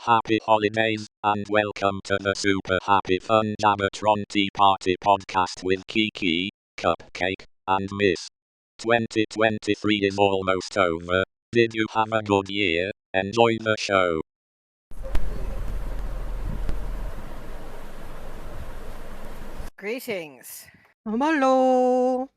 Happy holidays, and welcome to the super happy fun Jabbertron Tea Party podcast with Kiki, Cupcake, and Miss. 2023 is almost over. Did you have a good year? Enjoy the show. Greetings. Hello.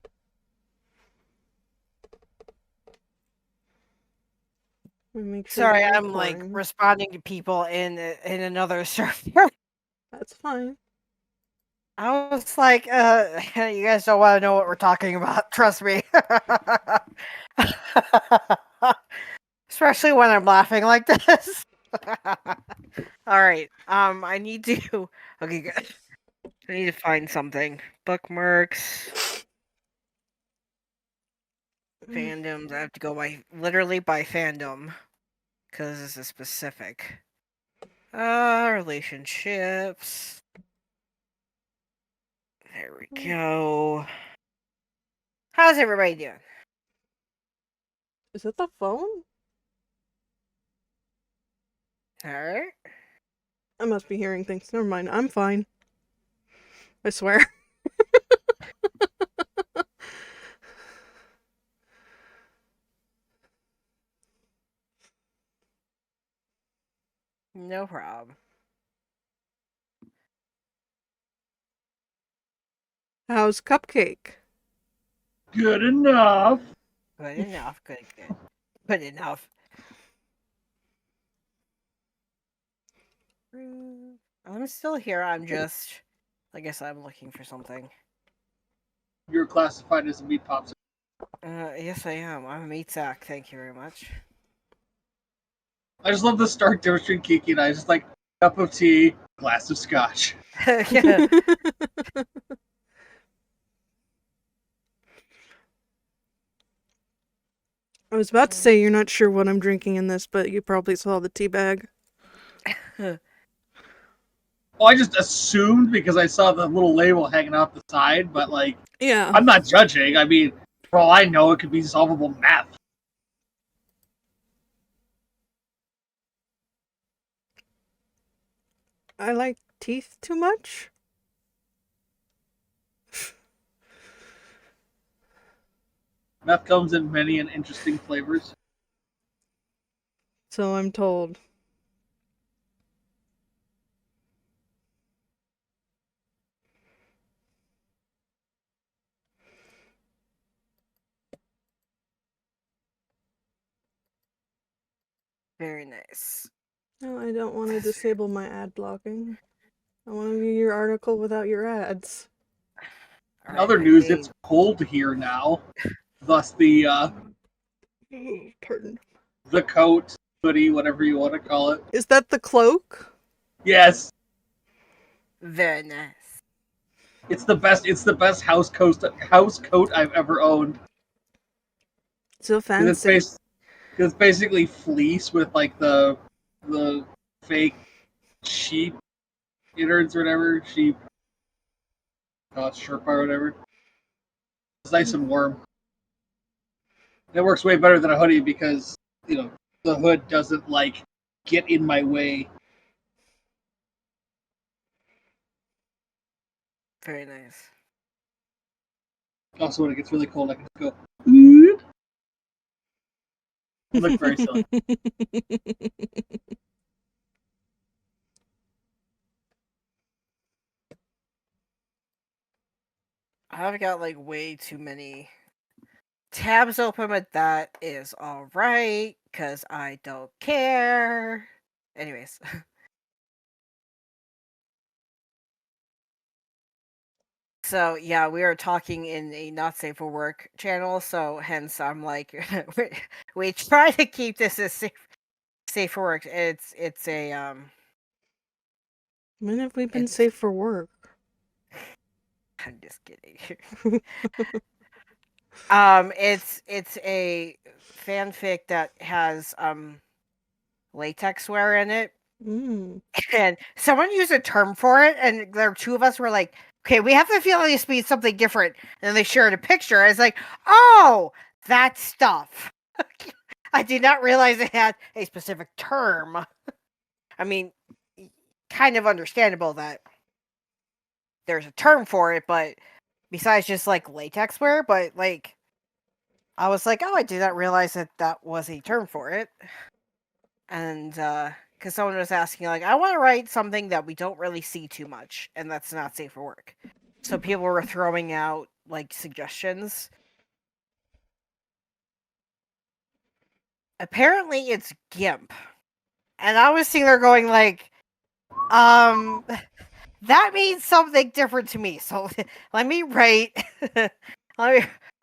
Sorry, I'm like responding to people in another server. That's fine. I was like, you guys don't want to know what we're talking about. Trust me. Especially when I'm laughing like this. All right. I need to. Okay, good. I need to find something. Bookmarks. Fandoms. I have to go by fandom because this is specific. Relationships. There we go. How's everybody doing? Is it the phone? Alright. I must be hearing things. Never mind. I'm fine. I swear. No problem. How's Cupcake? Good enough. Good enough. Good. Good enough. I'm still here. I guess I'm looking for something. You're classified as a meat popsicle. Yes, I am. I'm a meat sack. Thank you very much. I just love the stark difference between Kiki and I. Just like cup of tea, glass of scotch. Yeah. I was about to say you're not sure what I'm drinking in this, but you probably saw the tea bag. Well, I just assumed because I saw the little label hanging out the side, but like, Yeah. I'm not judging. I mean, for all I know, it could be solvable math. I like teeth too much. Meth comes in many and interesting flavors. So I'm told. Very nice. No, I don't want to disable my ad blocking. I want to view your article without your ads. In other news, it's cold here now. Thus Pardon. the coat, hoodie, whatever you want to call it. Is that the cloak? Yes. Very nice. It's the best house coat I've ever owned. So fancy. It's basically fleece with like the fake sheep innards or whatever, sheep Sherpa or whatever. It's nice and warm. It works way better than a hoodie because, the hood doesn't like get in my way. Very nice. Also, when it gets really cold, I can just go, Ood. I look very silly. I've got like way too many tabs open, but that is alright, because I don't care. Anyways. So, yeah, we are talking in a not safe for work channel, so hence I'm like, we try to keep this as safe for work. It's a, When have we been safe for work? I'm just kidding. It's a fanfic that has, latex swear in it. And someone used a term for it, and there were two of us were like, okay, we have to feel like this means something different. And then they shared a picture. I was like, oh, that stuff. I did not realize it had a specific term. I mean, kind of understandable that there's a term for it, but besides just like latex wear, but like I was like, oh, I did not realize that was a term for it. And because someone was asking, like, I want to write something that we don't really see too much, and that's not safe for work. So people were throwing out like suggestions. Apparently, it's GIMP, and I was sitting there going like, that means something different to me. So let me write.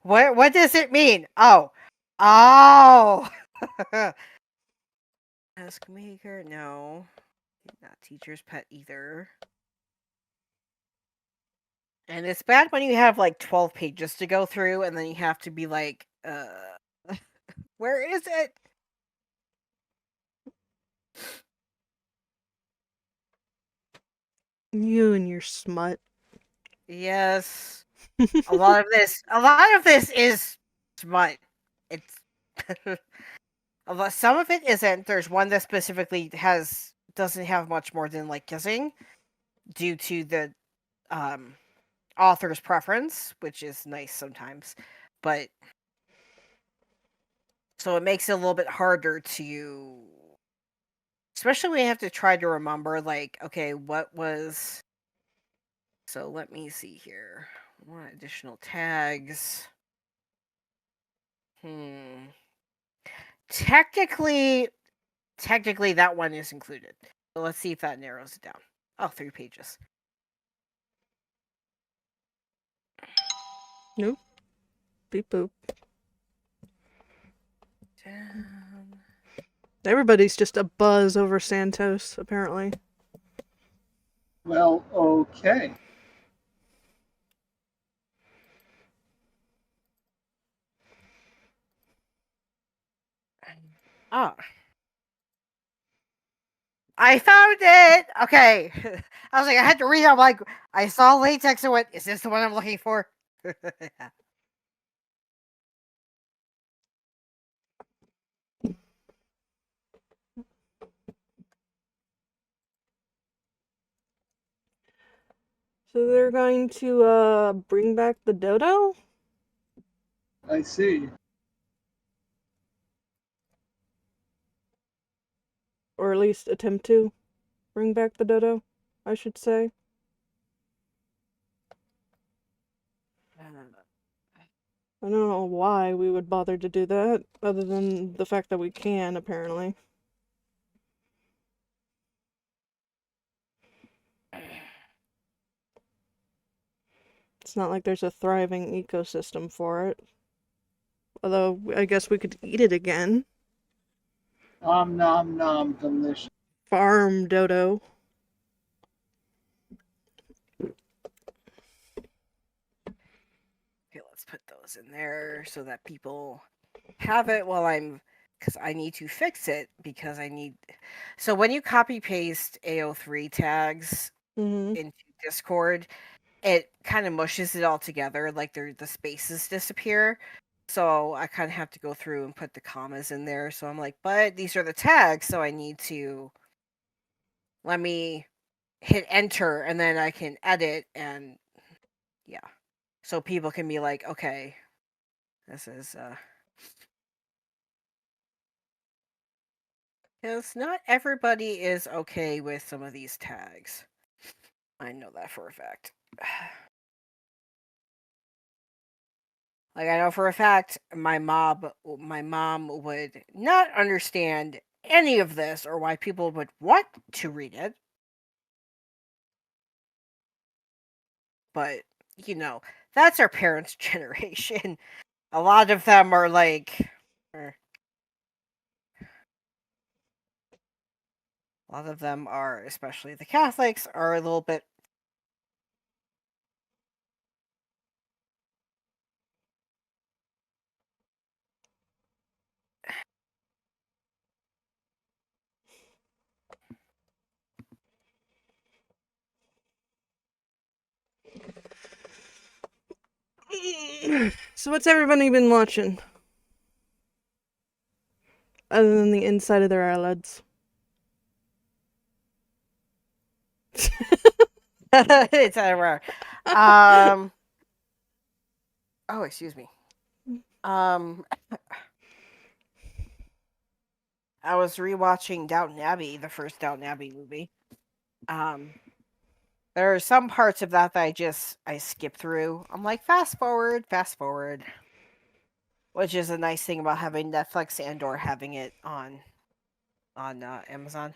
What does it mean? Oh. Task maker, no. Not teacher's pet either. And it's bad when you have like 12 pages to go through and then you have to be like, where is it? You and your smut. Yes. a lot of this is smut. It's some of it isn't. There's one that specifically doesn't have much more than like kissing due to the author's preference, which is nice sometimes. But so it makes it a little bit harder to, especially when you have to try to remember, like, okay, what was. So let me see here. What additional tags? Technically, that one is included. So let's see if that narrows it down. Oh, 3 pages. Nope. Beep boop. Everybody's just a buzz over Santos, apparently. Well, okay. Oh. I found it! Okay. I was like, I had to read it. I'm like, I saw latex and went, is this the one I'm looking for? So they're going to bring back the dodo? I see. Or at least attempt to bring back the dodo, I should say. I don't know why we would bother to do that, other than the fact that we can, apparently. It's not like there's a thriving ecosystem for it. Although, I guess we could eat it again. Nom nom nom, delicious. Farm dodo. Okay, let's put those in there so that people have it while because I need to fix it because I need. So when you copy paste AO3 tags into Discord, it kind of mushes it all together, like the spaces disappear. So I kind of have to go through and put the commas in there. So I'm like, but these are the tags, so I need to let me hit enter and then I can edit and yeah. So people can be like, okay, this is because not everybody is okay with some of these tags. I know that for a fact. Like I know for a fact my mom would not understand any of this or why people would want to read it. But, that's our parents' generation. A lot of them are like a lot of them are, especially the Catholics, are a little bit So what's everybody been watching? Other than the inside of their eyelids. It's everywhere. Oh, excuse me. I was rewatching Downton Abbey, the first Downton Abbey movie. There are some parts of that I skip through. I'm like, fast forward, which is a nice thing about having Netflix and or having it on Amazon.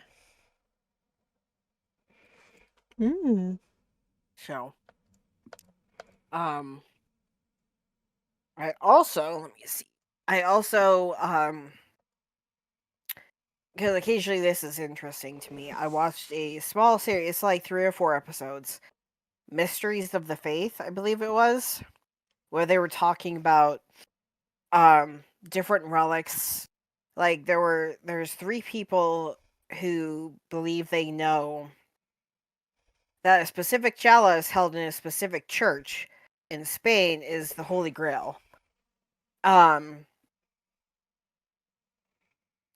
So, I also, let me see. Because occasionally this is interesting to me. I watched a small series, it's like 3 or 4 episodes. Mysteries of the Faith, I believe it was, where they were talking about different relics. Like there's 3 people who believe they know that a specific chalice held in a specific church in Spain is the Holy Grail.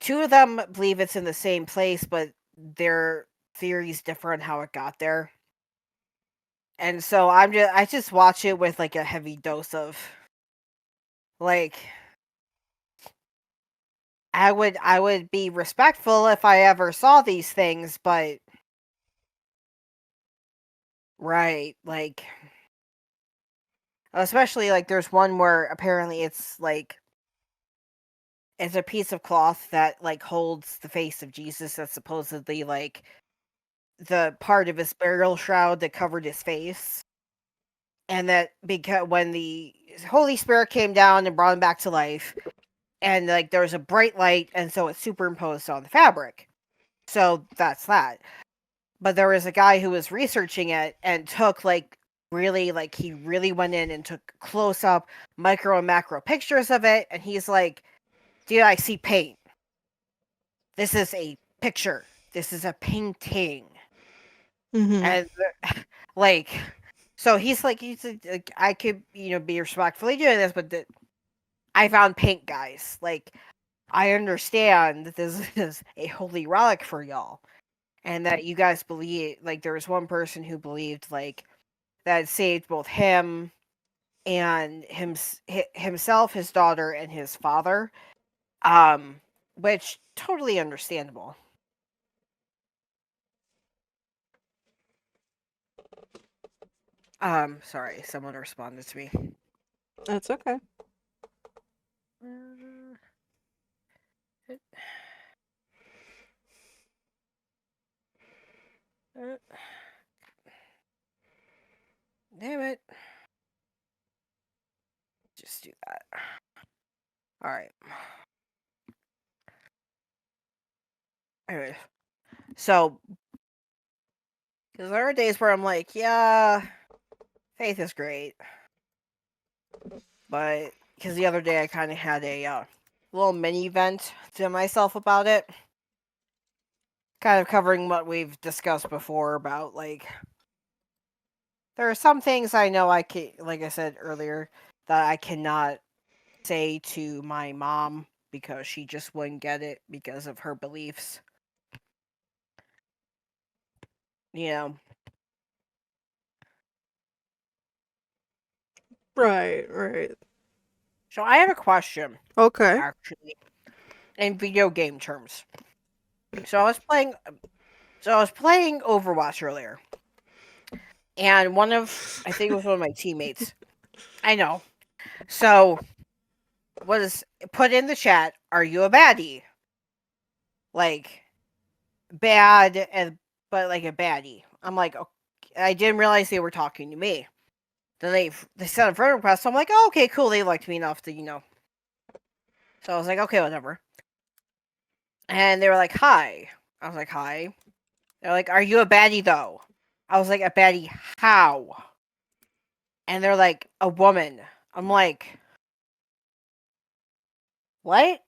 2 of them believe it's in the same place, but their theories differ on how it got there. And so I just watch it with like a heavy dose of like I would be respectful if I ever saw these things, but right, like especially like there's one where apparently it's like it's a piece of cloth that like holds the face of Jesus that's supposedly like the part of his burial shroud that covered his face. And that because when the Holy Spirit came down and brought him back to life, and like there was a bright light, and so it's superimposed on the fabric. So that's that. But there was a guy who was researching it and took like really like he really went in and took close up micro and macro pictures of it, and he's like, dude, I see paint. This is a picture. This is a painting. And like, so he's like, I could, be respectfully doing this, but I found paint, guys. Like, I understand that this is a holy relic for y'all, and that you guys believe. Like, there was one person who believed like that it saved both him and himself, his daughter, and his father. Which totally understandable. Sorry, someone responded to me. That's okay. Damn it. Just do that. Alright. Anyway. So, because there are days where I'm like, yeah, faith is great. But, because the other day I kind of had a little mini vent to myself about it. Kind of covering what we've discussed before about, like, there are some things I know I can, like I said earlier, that I cannot say to my mom because she just wouldn't get it because of her beliefs. Right. So I have a question. Okay. Actually, in video game terms. So I was playing Overwatch earlier. And I think it was one of my teammates. I know. So was put in the chat, are you a baddie? Like bad but like a baddie. I'm like, okay. I didn't realize they were talking to me. Then they sent a friend request, so I'm like, oh, okay, cool, they liked me enough to, So I was like, okay, whatever. And they were like, hi. I was like, hi. They're like, are you a baddie though? I was like, a baddie how? And they're like, a woman. I'm like, what?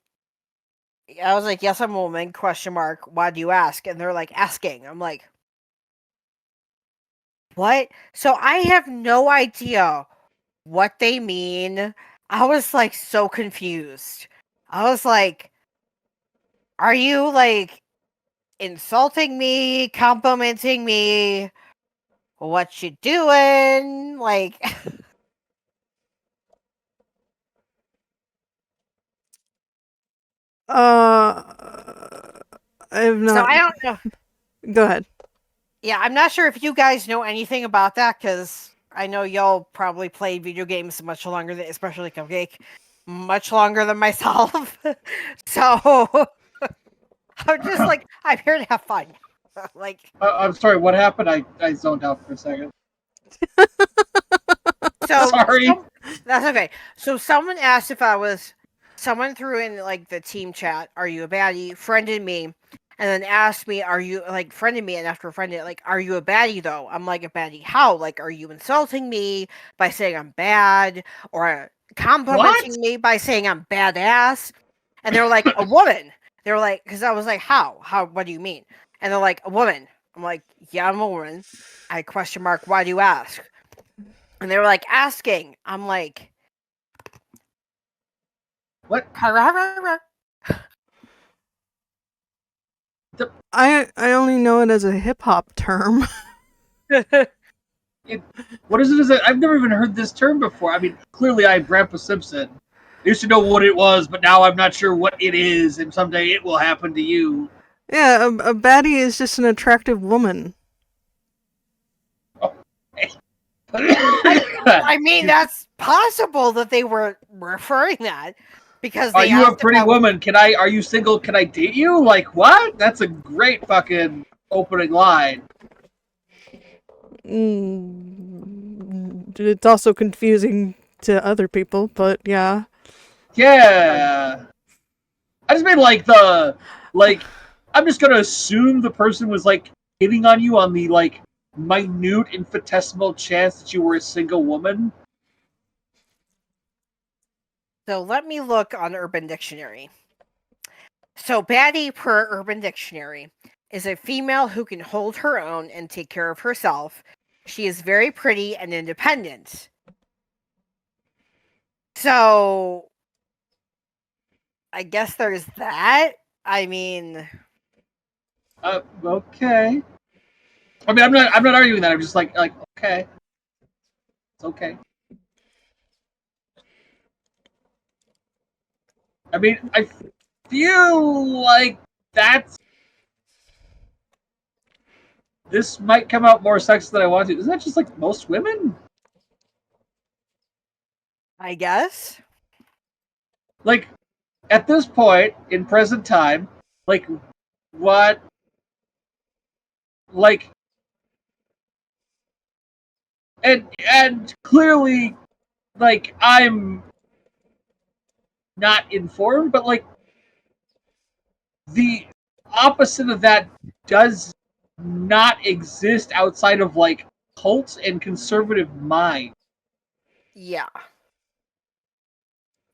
I was like, yes, I'm a woman, ? Why do you ask? And they're like, asking. I'm like, what? So I have no idea what they mean. I was like so confused. I was like, are you like insulting me, complimenting me? what you doing? Like, I have not. so I don't know. Go ahead. Yeah, I'm not sure if you guys know anything about that, because I know y'all probably played video games much longer than, especially Cupcake, much longer than myself. So I'm just like, I'm here to have fun. Like, I'm sorry, what happened? I zoned out for a second. so Sorry. that's okay. So someone asked if I was. Someone threw in like the team chat, "Are you a baddie?" Friended me, and then asked me, "Are you like friended me?" And after friended, like, "Are you a baddie though?" I'm like, "A baddie? How? Like, are you insulting me by saying I'm bad, or complimenting me by saying I'm badass?" And they're like, "A woman." They're like, because I was like, "How? How? What do you mean?" And they're like, "A woman." I'm like, "Yeah, I'm a woman." I question mark. Why do you ask? And they were like, "Asking." I'm like, What? I only know it as a hip hop term. What is it? I've never even heard this term before. I mean, clearly I'm Grandpa Simpson. I used to know what it was, but now I'm not sure what it is, and someday it will happen to you. Yeah, a baddie is just an attractive woman. I mean, that's possible that they were referring that because they Are you a asked pretty if I woman? Are you single? Can I date you? Like, what? That's a great fucking opening line. It's also confusing to other people, but yeah. Yeah. I just mean I'm just gonna assume the person was like hitting on you on the like minute infinitesimal chance that you were a single woman. So let me look on Urban Dictionary. So baddie per Urban Dictionary is a female who can hold her own and take care of herself. She is very pretty and independent. So I guess there's that. I mean, Okay. I mean, I'm not arguing that. I'm just like okay, it's okay. I mean, I feel like this might come out more sexist than I want to. Isn't that just like most women? I guess. Like, at this point in present time, like, what? Like, and clearly, like, I'm not informed, but like, the opposite of that does not exist outside of like cults and conservative minds. Yeah.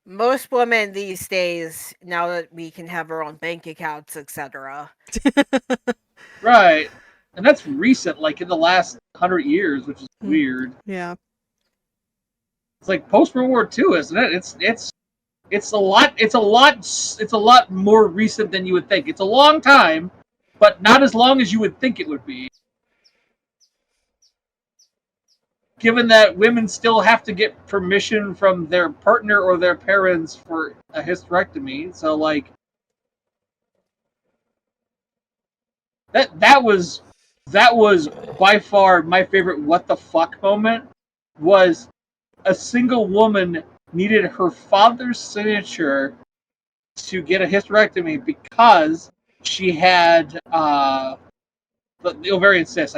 Most women these days, now that we can have our own bank accounts, etc. Right. And that's recent, like in the last 100 years, which is weird. Yeah. It's like post World War II, isn't it? It's a lot more recent than you would think. It's a long time, but not as long as you would think it would be. Given that women still have to get permission from their partner or their parents for a hysterectomy, so like that was by far my favorite what the fuck moment. Was a single woman needed her father's signature to get a hysterectomy because she had the ovarian cyst.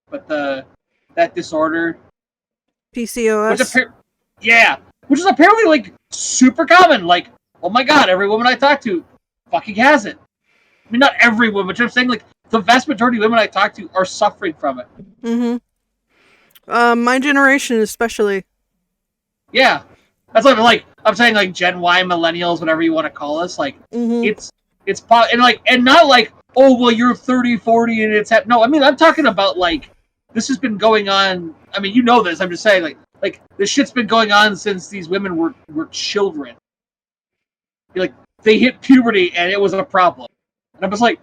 But that disorder, PCOS. which is apparently like super common. Like, oh my god, every woman I talk to fucking has it. I mean, not every woman, but I'm saying like the vast majority of women I talk to are suffering from it. My generation especially. Yeah, that's what I'm saying, like Gen Y, millennials, whatever you want to call us. Like, it's and not like, oh well, you're 30, 40, and it's no. I mean, I'm talking about like this has been going on. I mean, you know this. I'm just saying, like this shit's been going on since these women were children. Like they hit puberty and it was a problem, and I'm just like,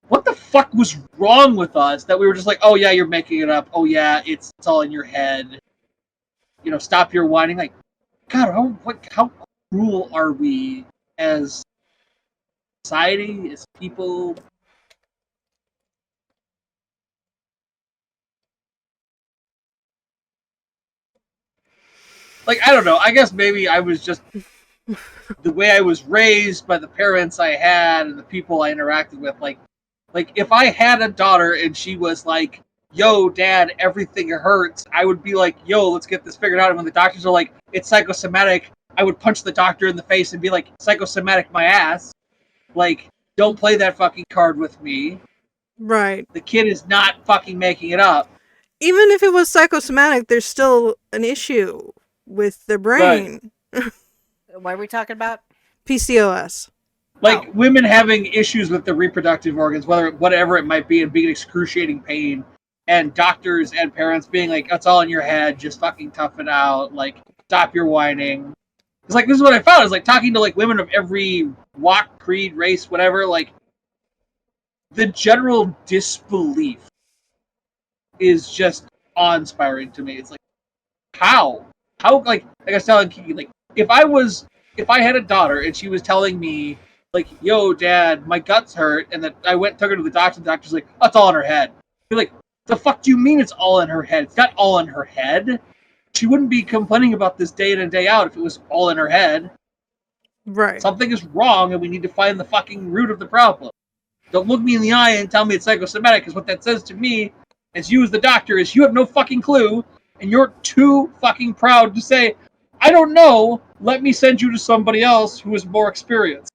what the fuck was wrong with us that we were just like, oh yeah, you're making it up. Oh yeah, it's all in your head. You know, stop your whining. Like, God, how cruel are we as society, as people? Like, I don't know. I guess maybe I was just the way I was raised by the parents I had and the people I interacted with. Like if I had a daughter and she was like, yo, dad, everything hurts, I would be like, yo, let's get this figured out. And when the doctors are like, it's psychosomatic, I would punch the doctor in the face and be like, psychosomatic my ass. Like, don't play that fucking card with me. Right. The kid is not fucking making it up. Even if it was psychosomatic, there's still an issue with the brain. Right. What are we talking about? PCOS. Like, women having issues with the reproductive organs, whatever it might be, and being in excruciating pain, and doctors and parents being like, it's all in your head, just fucking tough it out, like, stop your whining. It's like, this is what I found, is like, talking to, like, women of every walk, creed, race, whatever, like, the general disbelief is just awe-inspiring to me. It's like, how, like I was telling Kiki, like, if I had a daughter and she was telling me, like, yo, dad, my guts hurt, and that I took her to the doctor's like, oh, it's all in her head. You're like, the fuck do you mean it's all in her head? It's not all in her head. She wouldn't be complaining about this day in and day out if it was all in her head. Right. Something is wrong, and we need to find the fucking root of the problem. Don't look me in the eye and tell me it's psychosomatic, because what that says to me, as you as the doctor, is you have no fucking clue, and you're too fucking proud to say, I don't know, let me send you to somebody else who is more experienced,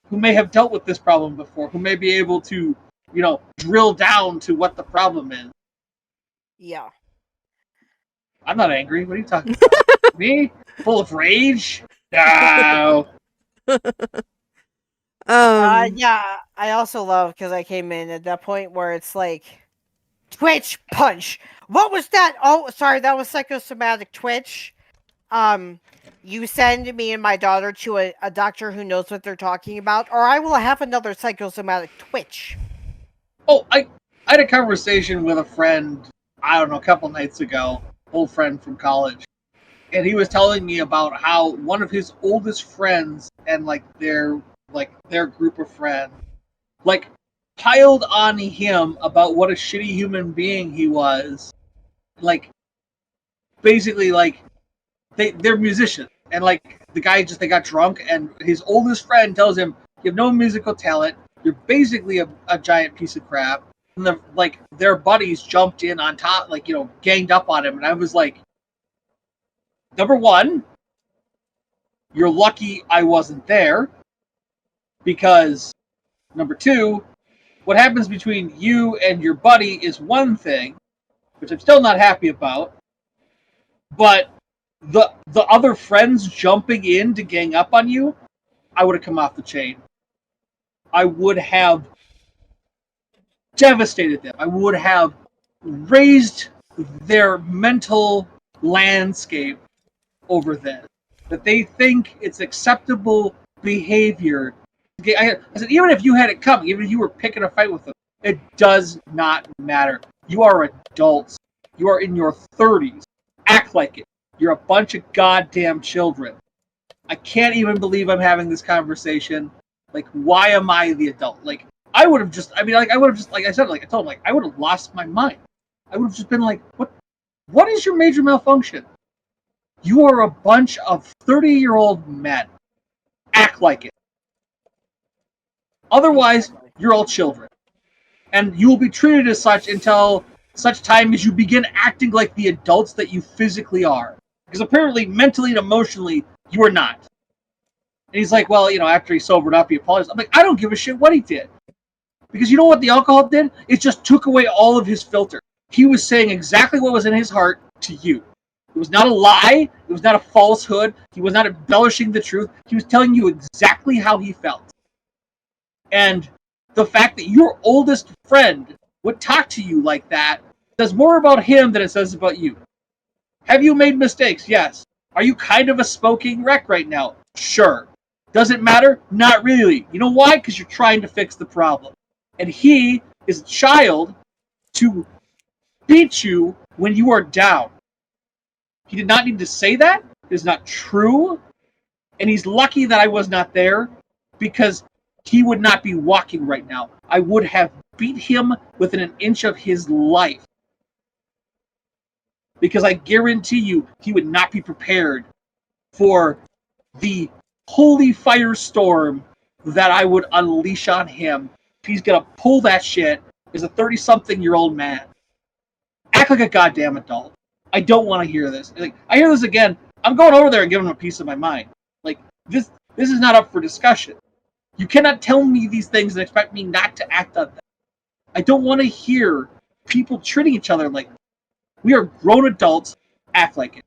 who may have dealt with this problem before, who may be able to, you know, drill down to what the problem is. Yeah. I'm not angry. What are you talking about? Me? Full of rage? No. Yeah, I also love, because I came in at that point where it's like, Twitch punch. What was that? Oh, sorry, that was psychosomatic Twitch. You send me and my daughter to a doctor who knows what they're talking about, or I will have another psychosomatic Twitch. Oh, I had a conversation with a friend, I don't know, a couple nights ago, old friend from college, and he was telling me about how one of his oldest friends and their group of friends, like, piled on him about what a shitty human being he was. Like, basically, like, they're musicians, and like the guy they got drunk, and his oldest friend tells him, you have no musical talent, you're basically a giant piece of crap. And their buddies jumped in on top, like, you know, ganged up on him, and I was like, number one, you're lucky I wasn't there, because number two, what happens between you and your buddy is one thing, which I'm still not happy about, but the other friends jumping in to gang up on you, I would have come off the chain. I would have devastated them. I would have raised their mental landscape over this. That they think it's acceptable behavior. I said, even if you had it coming, even if you were picking a fight with them, it does not matter. You are adults. You are in your 30s. Act like it. You're a bunch of goddamn children. I can't even believe I'm having this conversation. Like, why am I the adult? Like, I would have just, like I said, like I told him, like, I would have lost my mind. I would have just been like, what is your major malfunction? You are a bunch of 30-year-old men. Act like it. Otherwise, you're all children. And you will be treated as such until such time as you begin acting like the adults that you physically are. Because apparently, mentally and emotionally, you are not. And he's like, well, you know, after he sobered up, he apologized. I'm like, I don't give a shit what he did. Because you know what the alcohol did? It just took away all of his filter. He was saying exactly what was in his heart to you. It was not a lie. It was not a falsehood. He was not embellishing the truth. He was telling you exactly how he felt. And the fact that your oldest friend would talk to you like that says more about him than it says about you. Have you made mistakes? Yes. Are you kind of a smoking wreck right now? Sure. Does it matter? Not really. You know why? Because you're trying to fix the problem. And he is a child to beat you when you are down. He did not need to say that. It is not true. And he's lucky that I was not there because he would not be walking right now. I would have beat him within an inch of his life. Because I guarantee you, he would not be prepared for the holy firestorm that I would unleash on him. If he's going to pull that shit as a 30-something-year-old man. Act like a goddamn adult. I don't want to hear this. Like, I hear this again, I'm going over there and giving him a piece of my mind. Like, this is not up for discussion. You cannot tell me these things and expect me not to act on them. I don't want to hear people treating each other like we are grown adults. Act like it.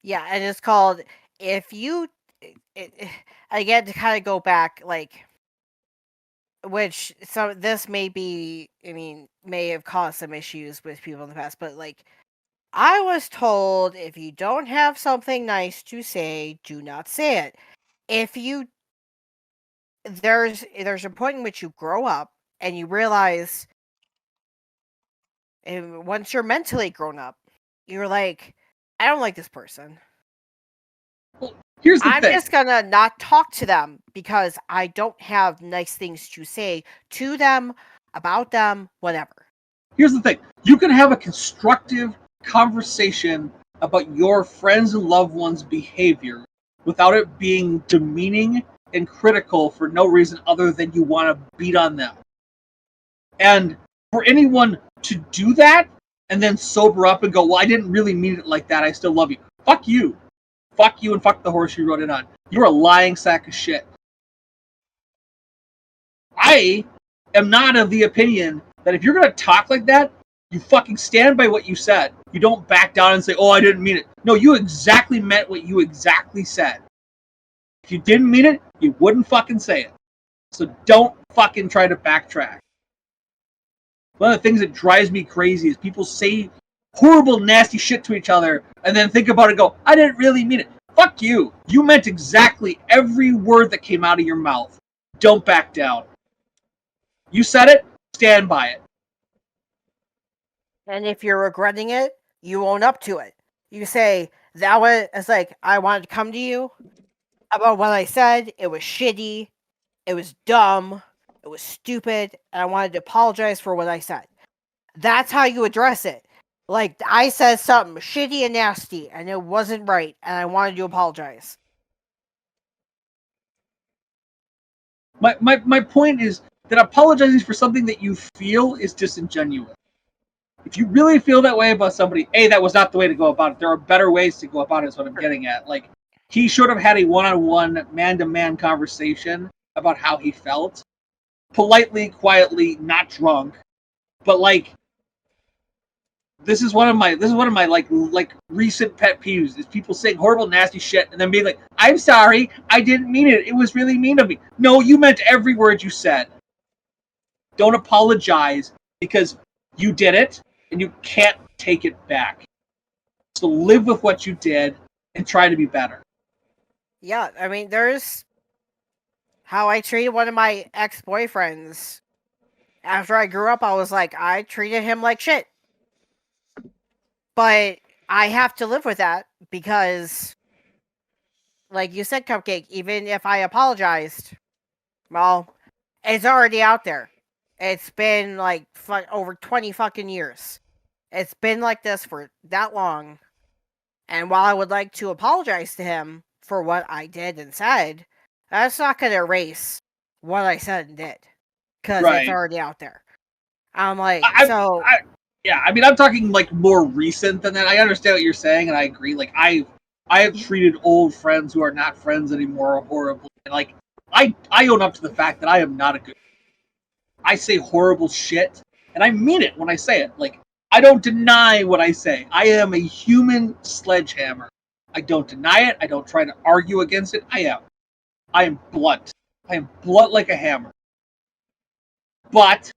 Yeah, and it's called if you. Again, to kind of go back, like, which this may be. I mean, may have caused some issues with people in the past, but like, I was told if you don't have something nice to say, do not say it. If you there's a point in which you grow up and you realize, and once you're mentally grown up, you're like, I don't like this person. Well, here's the I'm thing. just gonna not talk to them because I don't have nice things to say to them, about them, whatever. Here's the thing. You can have a constructive conversation about your friends and loved ones' behavior without it being demeaning and critical for no reason other than you want to beat on them. And for anyone to do that and then sober up and go, well, I didn't really mean it like that. I still love you. Fuck you. Fuck you and fuck the horse you rode in on. You're a lying sack of shit. I am not of the opinion that if you're going to talk like that, you fucking stand by what you said. You don't back down and say, oh, I didn't mean it. No, you exactly meant what you exactly said. If you didn't mean it, you wouldn't fucking say it. So don't fucking try to backtrack. One of the things that drives me crazy is people say horrible, nasty shit to each other and then think about it and go, I didn't really mean it. Fuck you. You meant exactly every word that came out of your mouth. Don't back down. You said it, stand by it. And if you're regretting it, you own up to it. You say, that was, it's like, I wanted to come to you about what I said. It was shitty. It was dumb. It was stupid. And I wanted to apologize for what I said. That's how you address it. Like, I said something shitty and nasty, and it wasn't right, and I wanted to apologize. My point is that apologizing for something that you feel is disingenuous. If you really feel that way about somebody, that was not the way to go about it. There are better ways to go about it, is what I'm getting at. Like, he should have had a one-on-one, man-to-man conversation about how he felt. Politely, quietly, not drunk. But, like, this is one of my like recent pet peeves is people saying horrible, nasty shit and then being like, I'm sorry, I didn't mean it. It was really mean of me. No, you meant every word you said. Don't apologize because you did it and you can't take it back. So live with what you did and try to be better. Yeah, I mean, there's how I treated one of my ex-boyfriends. After I grew up, I was like, I treated him like shit. But I have to live with that because, like you said, Cupcake, even if I apologized, well, it's already out there. It's been like over 20 fucking years. It's been like this for that long. And while I would like to apologize to him for what I did and said, that's not going to erase what I said and did. Because It's already out there. I'm like, I'm talking like more recent than that. I understand what you're saying, and I agree. Like, I have treated old friends who are not friends anymore horribly. And like, I own up to the fact that I am not a good. I say horrible shit, and I mean it when I say it. Like, I don't deny what I say. I am a human sledgehammer. I don't deny it. I don't try to argue against it. I am blunt. I am blunt like a hammer. But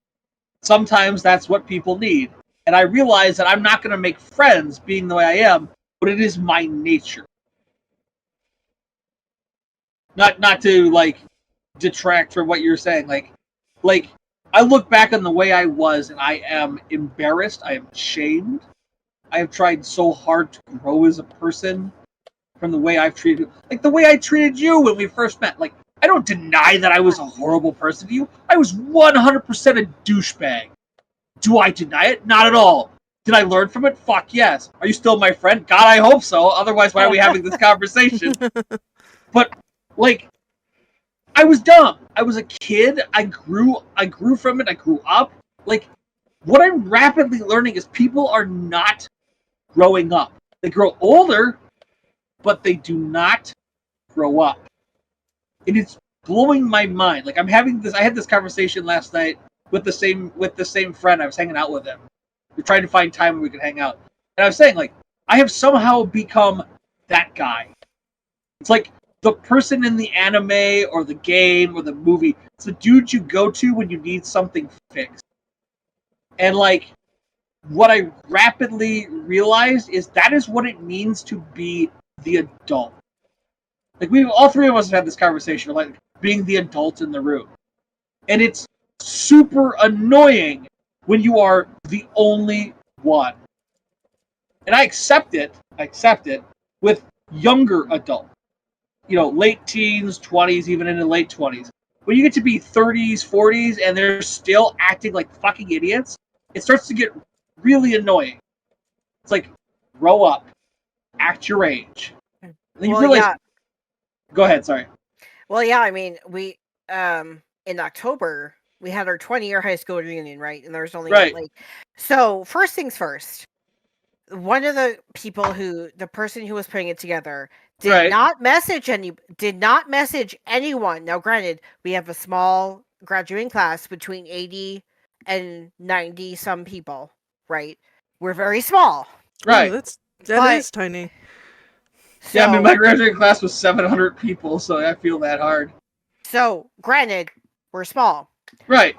sometimes that's what people need. And I realize that I'm not going to make friends being the way I am, but it is my nature. Not to, like, detract from what you're saying. Like I look back on the way I was, and I am embarrassed. I am ashamed. I have tried so hard to grow as a person from the way I've treated you. Like the way I treated you when we first met. Like, I don't deny that I was a horrible person to you. I was 100% a douchebag. Do I deny it? Not at all. Did I learn from it? Fuck yes. Are you still my friend? God, I hope so. Otherwise, why are we having this conversation? But, like, I was dumb. I was a kid. I grew from it. I grew up. Like, what I'm rapidly learning is people are not growing up. They grow older, but they do not grow up. And it's blowing my mind. Like, I had this conversation last night with the same friend. I was hanging out with him. We're trying to find time when we could hang out. And I was saying, like, I have somehow become that guy. It's like the person in the anime or the game or the movie. It's the dude you go to when you need something fixed. And, like, what I rapidly realized is that is what it means to be the adult. Like, all three of us have had this conversation, like, being the adult in the room. And it's super annoying when you are the only one. And I accept it with younger adults. You know, late teens, 20s, even into late 20s. When you get to be 30s, 40s, and they're still acting like fucking idiots, it starts to get really annoying. It's like, grow up. Act your age. And then you realize... Yeah. Go ahead, sorry. Well, yeah, I mean, we, in October, we had our 20-year high school reunion, right? And there's only, so, first things first. One of the the person who was putting it together did not message anyone. Now, granted, we have a small graduating class between 80 and 90 some people, right? We're very small. Right. Oh, that is tiny. So, yeah, I mean, my graduating class was 700 people, so I feel that hard. So, granted, we're small. Right.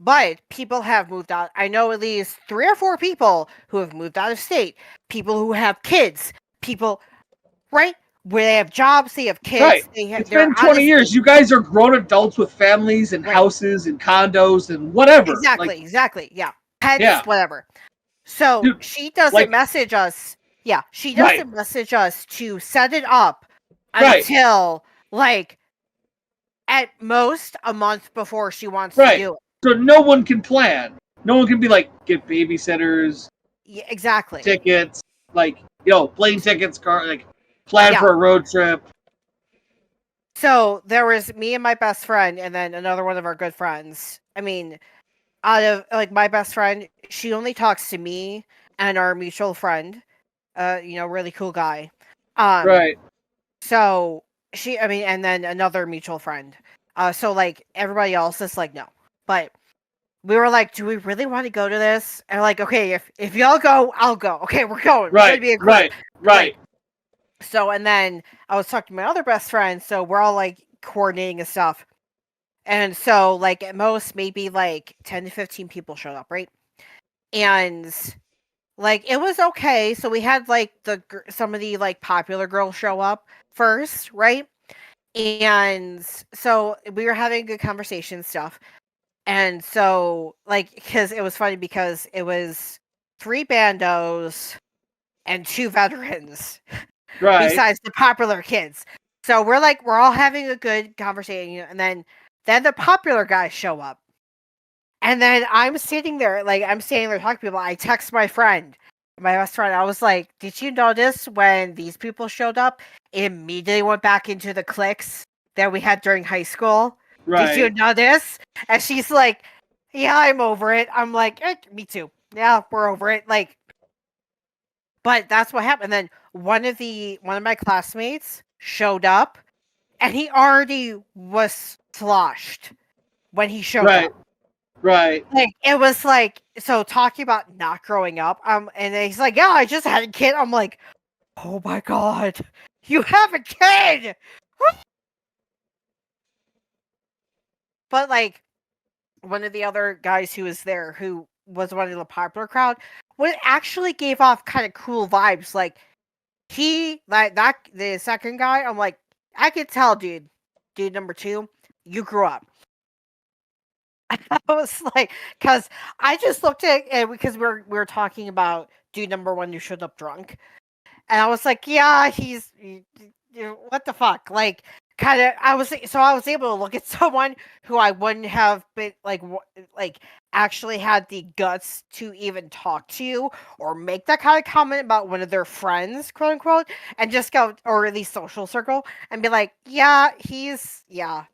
But people have moved out. I know at least 3 or 4 people who have moved out of state. People who have kids. People, right? Where they have jobs, they have kids. Right. It's been 20 years. You guys are grown adults with families and houses and condos and whatever. Exactly. Yeah. Pets, whatever. So, dude, she doesn't message us. Yeah, she doesn't message us to set it up until, like, at most a month before she wants to do it. So no one can plan. No one can be like, get babysitters. Yeah, exactly. Tickets, like, you know, plane tickets, plan for a road trip. So there was me and my best friend, and then another one of our good friends. I mean, out of, like, my best friend, she only talks to me and our mutual friend. Really cool guy. So and then another mutual friend. So, like, everybody else is like, no. But we were like, do we really want to go to this? And like, okay, if y'all go, I'll go. Okay, we're going. We're gonna be a group. Right. So, and then I was talking to my other best friend, so we're all, like, coordinating and stuff. And so, like, at most, maybe, like, 10 to 15 people showed up, right? And, like, it was okay. So we had, like, some of the, like, popular girls show up first, right? And so we were having a good conversation stuff. And so, like, because it was funny because it was 3 bandos and 2 veterans. Right. Besides the popular kids. So we're all having a good conversation. And then the popular guys show up. And then I'm sitting there talking to people. I text my friend, my best friend. I was like, did you notice when these people showed up, it immediately went back into the cliques that we had during high school? Right. Did you notice? And she's like, yeah, I'm over it. I'm like, me too. Yeah, we're over it. Like, but that's what happened. And then one of my classmates showed up, and he already was sloshed when he showed up. Right. Like, it was like, so talking about not growing up, and he's like, yeah, I just had a kid. I'm like, oh my God, you have a kid! But, like, one of the other guys who was there, who was one of the popular crowd, actually gave off kind of cool vibes. Like, the second guy, I'm like, I could tell, dude number 2, you grew up. I was like, because I just looked at it because we were talking about dude number one who showed up drunk, and I was like, yeah, he's what the fuck, like, kind of. I was able to look at someone who I wouldn't have been like actually had the guts to even talk to or make that kind of comment about one of their friends, quote unquote, and just go, or at least social circle, and be like, yeah,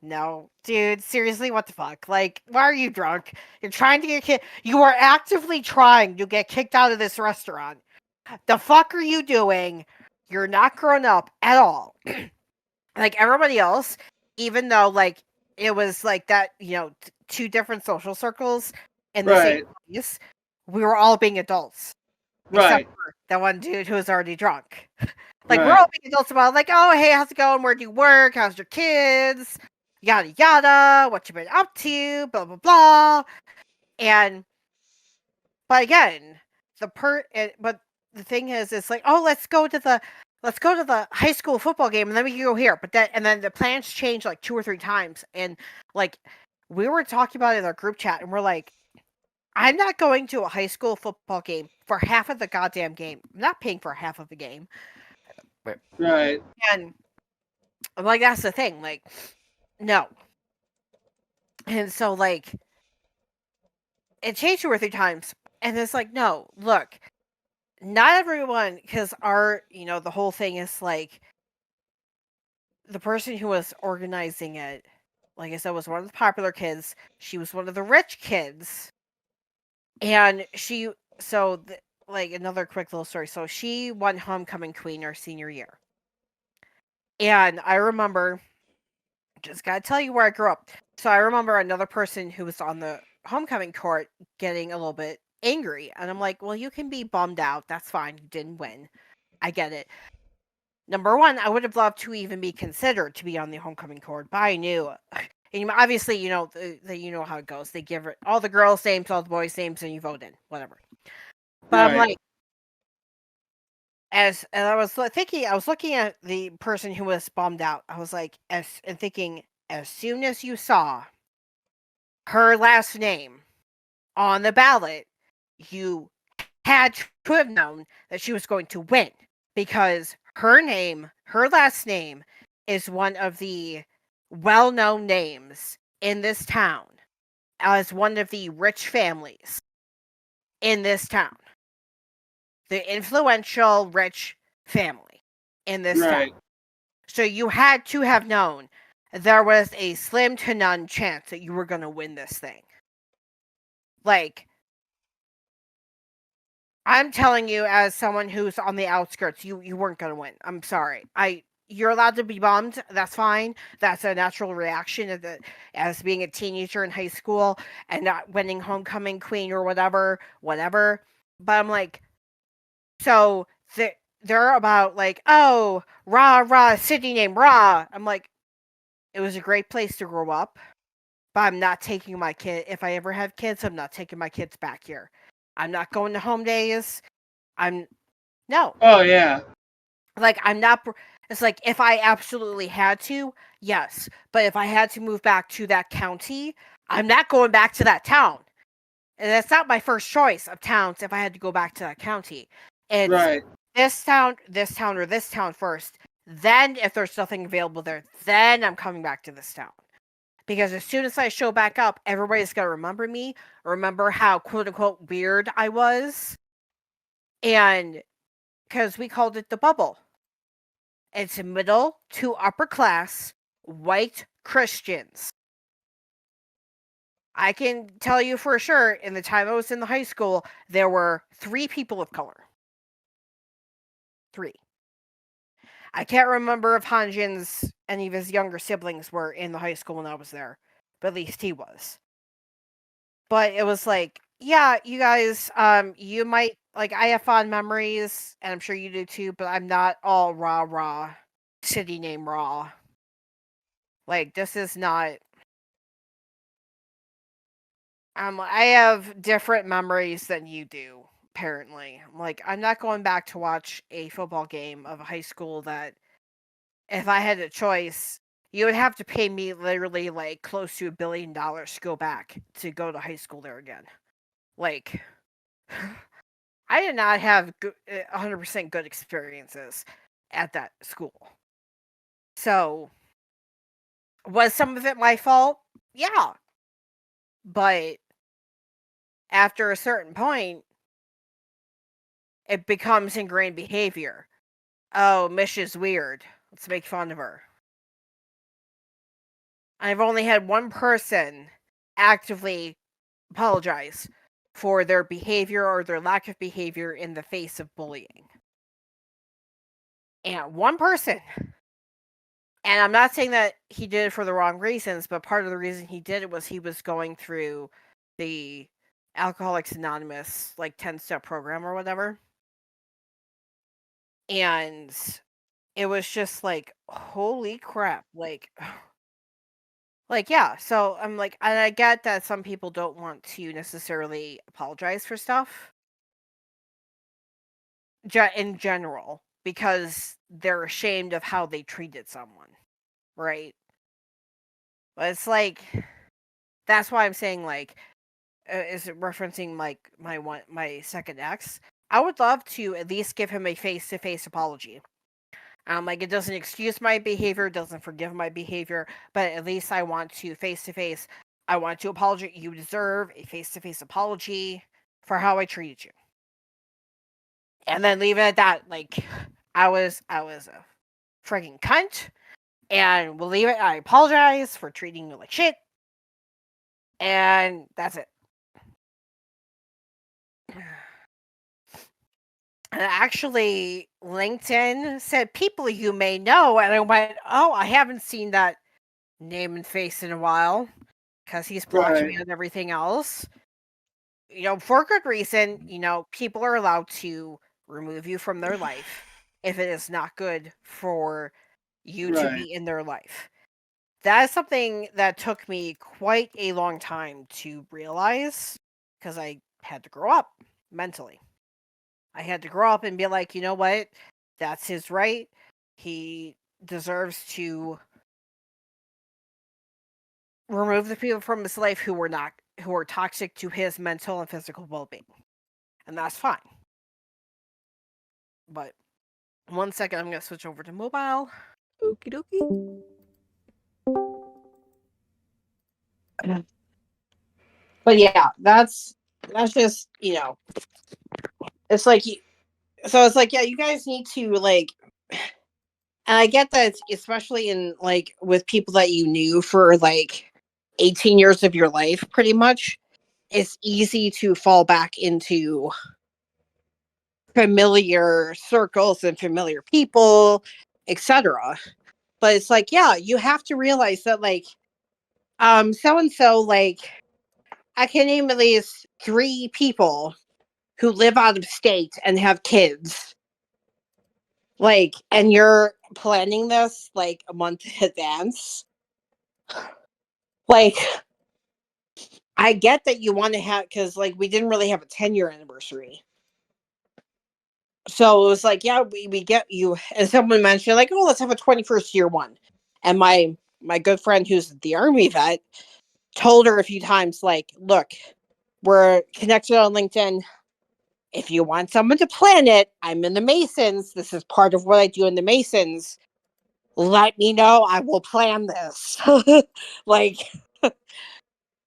no, dude, seriously, what the fuck? Like, why are you drunk? You're trying to get you are actively trying to get kicked out of this restaurant. The fuck are you doing? You're not grown up at all. Like everybody else, even though like it was like that, two different social circles in the same place, we were all being adults. Except for that one dude who was already drunk. Like we're all being adults about like, oh hey, how's it going? Where do you work? How's your kids? Yada yada, what you been up to, blah blah blah. But again, but the thing is, it's like, oh, let's go to the high school football game, and then we can go here. And then the plans change like 2 or 3 times, and like we were talking about it in our group chat, and we're like, I'm not going to a high school football game for half of the goddamn game. I'm not paying for half of the game. Right. And I'm like, that's the thing, like, no. And so like it changed 2 or 3 times, and it's like, no, look. Not everyone, because the whole thing is like the person who was organizing it, like I said, was one of the popular kids. She was one of the rich kids, and like another quick little story. So she won homecoming queen her senior year, and I remember, just gotta tell you where I grew up. So I remember another person who was on the homecoming court getting a little bit angry, and I'm like, well, you can be bummed out, that's fine, you didn't win, I get it. Number one, I would have loved to even be considered to be on the homecoming court, but I knew, and obviously, you know how it goes, they give all the girls names, all the boys names, and you vote in, whatever. But I'm like, and I was thinking, I was looking at the person who was bummed out, I was like, thinking, as soon as you saw her last name on the ballot, you had to have known that she was going to win, because her last name is one of the well-known names in this town, as one of the rich families in this town. The influential rich family in this town. So you had to have known there was a slim to none chance that you were going to win this thing. Like, I'm telling you, as someone who's on the outskirts, you weren't going to win. I'm sorry. You're allowed to be bummed. That's fine. That's a natural reaction as being a teenager in high school and not winning homecoming queen or whatever. But I'm like, so they're about like, oh, rah, city name, rah. I'm like, it was a great place to grow up, but I'm not taking my kid. If I ever have kids, I'm not taking my kids back here. I'm not going to home days. No. Oh, yeah. Like, I'm not, it's like, if I absolutely had to, yes. But if I had to move back to that county, I'm not going back to that town. And that's not my first choice of towns if I had to go back to that county. It's this town, or this town first. Then, if there's nothing available there, then I'm coming back to this town. Because as soon as I show back up, everybody's going to remember me, remember how quote-unquote weird I was. And because we called it the bubble. It's middle to upper class white Christians. I can tell you for sure, in the time I was in the high school, there were 3 people of color. 3. I can't remember if Hanjin's, any of his younger siblings were in the high school when I was there, but at least he was. But it was like, yeah, you guys, you might, like, I have fond memories, and I'm sure you do too, but I'm not all rah, city name raw. Like, this is not, I have different memories than you do, apparently. Like, I'm not going back to watch a football game of a high school that, if I had a choice, you would have to pay me literally like close to $1 billion to go back to go to high school there again. Like, I did not have 100% good experiences at that school. So, was some of it my fault? Yeah. But after a certain point, it becomes ingrained behavior. Oh, Mish is weird. Let's make fun of her. I've only had one person actively apologize for their behavior or their lack of behavior in the face of bullying. And one person. And I'm not saying that he did it for the wrong reasons, but part of the reason he did it was he was going through the Alcoholics Anonymous, like 10-step program or whatever. And it was just like, holy crap. Like, yeah. So I'm like, and I get that some people don't want to necessarily apologize for stuff in general because they're ashamed of how they treated someone. Right? But it's like, that's why I'm saying, like, is it referencing like my second ex? I would love to at least give him a face-to-face apology. Like, it doesn't excuse my behavior, doesn't forgive my behavior, but at least I want to face-to-face. I want to apologize. You deserve a face-to-face apology for how I treated you, and then leave it at that. Like, I was a freaking cunt, and we'll leave it. I apologize for treating you like shit, and that's it. And actually, LinkedIn said people you may know, and I went, oh, I haven't seen that name and face in a while because he's blocked me on everything else. For good reason. People are allowed to remove you from their life if it is not good for you to be in their life. That is something that took me quite a long time to realize because I had to grow up mentally. I had to grow up and be like, you know what? That's his right. He deserves to remove the people from his life who are toxic to his mental and physical well-being. And that's fine. But 1 second, I'm going to switch over to mobile. Okie dokie. But yeah, that's just, it's like, so it's like, yeah, you guys need to, like, and I get that, especially in, like, with people that you knew for, like, 18 years of your life, pretty much, it's easy to fall back into familiar circles and familiar people, etc. But it's like, yeah, you have to realize that, like, so-and-so, like, I can name at least 3 people who live out of state and have kids. Like, and you're planning this, like, a month in advance. Like, I get that you want to have, because, like, we didn't really have a 10-year anniversary. So it was like, yeah, we get you. And someone mentioned, like, oh, let's have a 21st year one. And my good friend who's the Army vet told her a few times, like, look, we're connected on LinkedIn. If you want someone to plan it, I'm in the Masons. This is part of what I do in the Masons. Let me know. I will plan this. Like,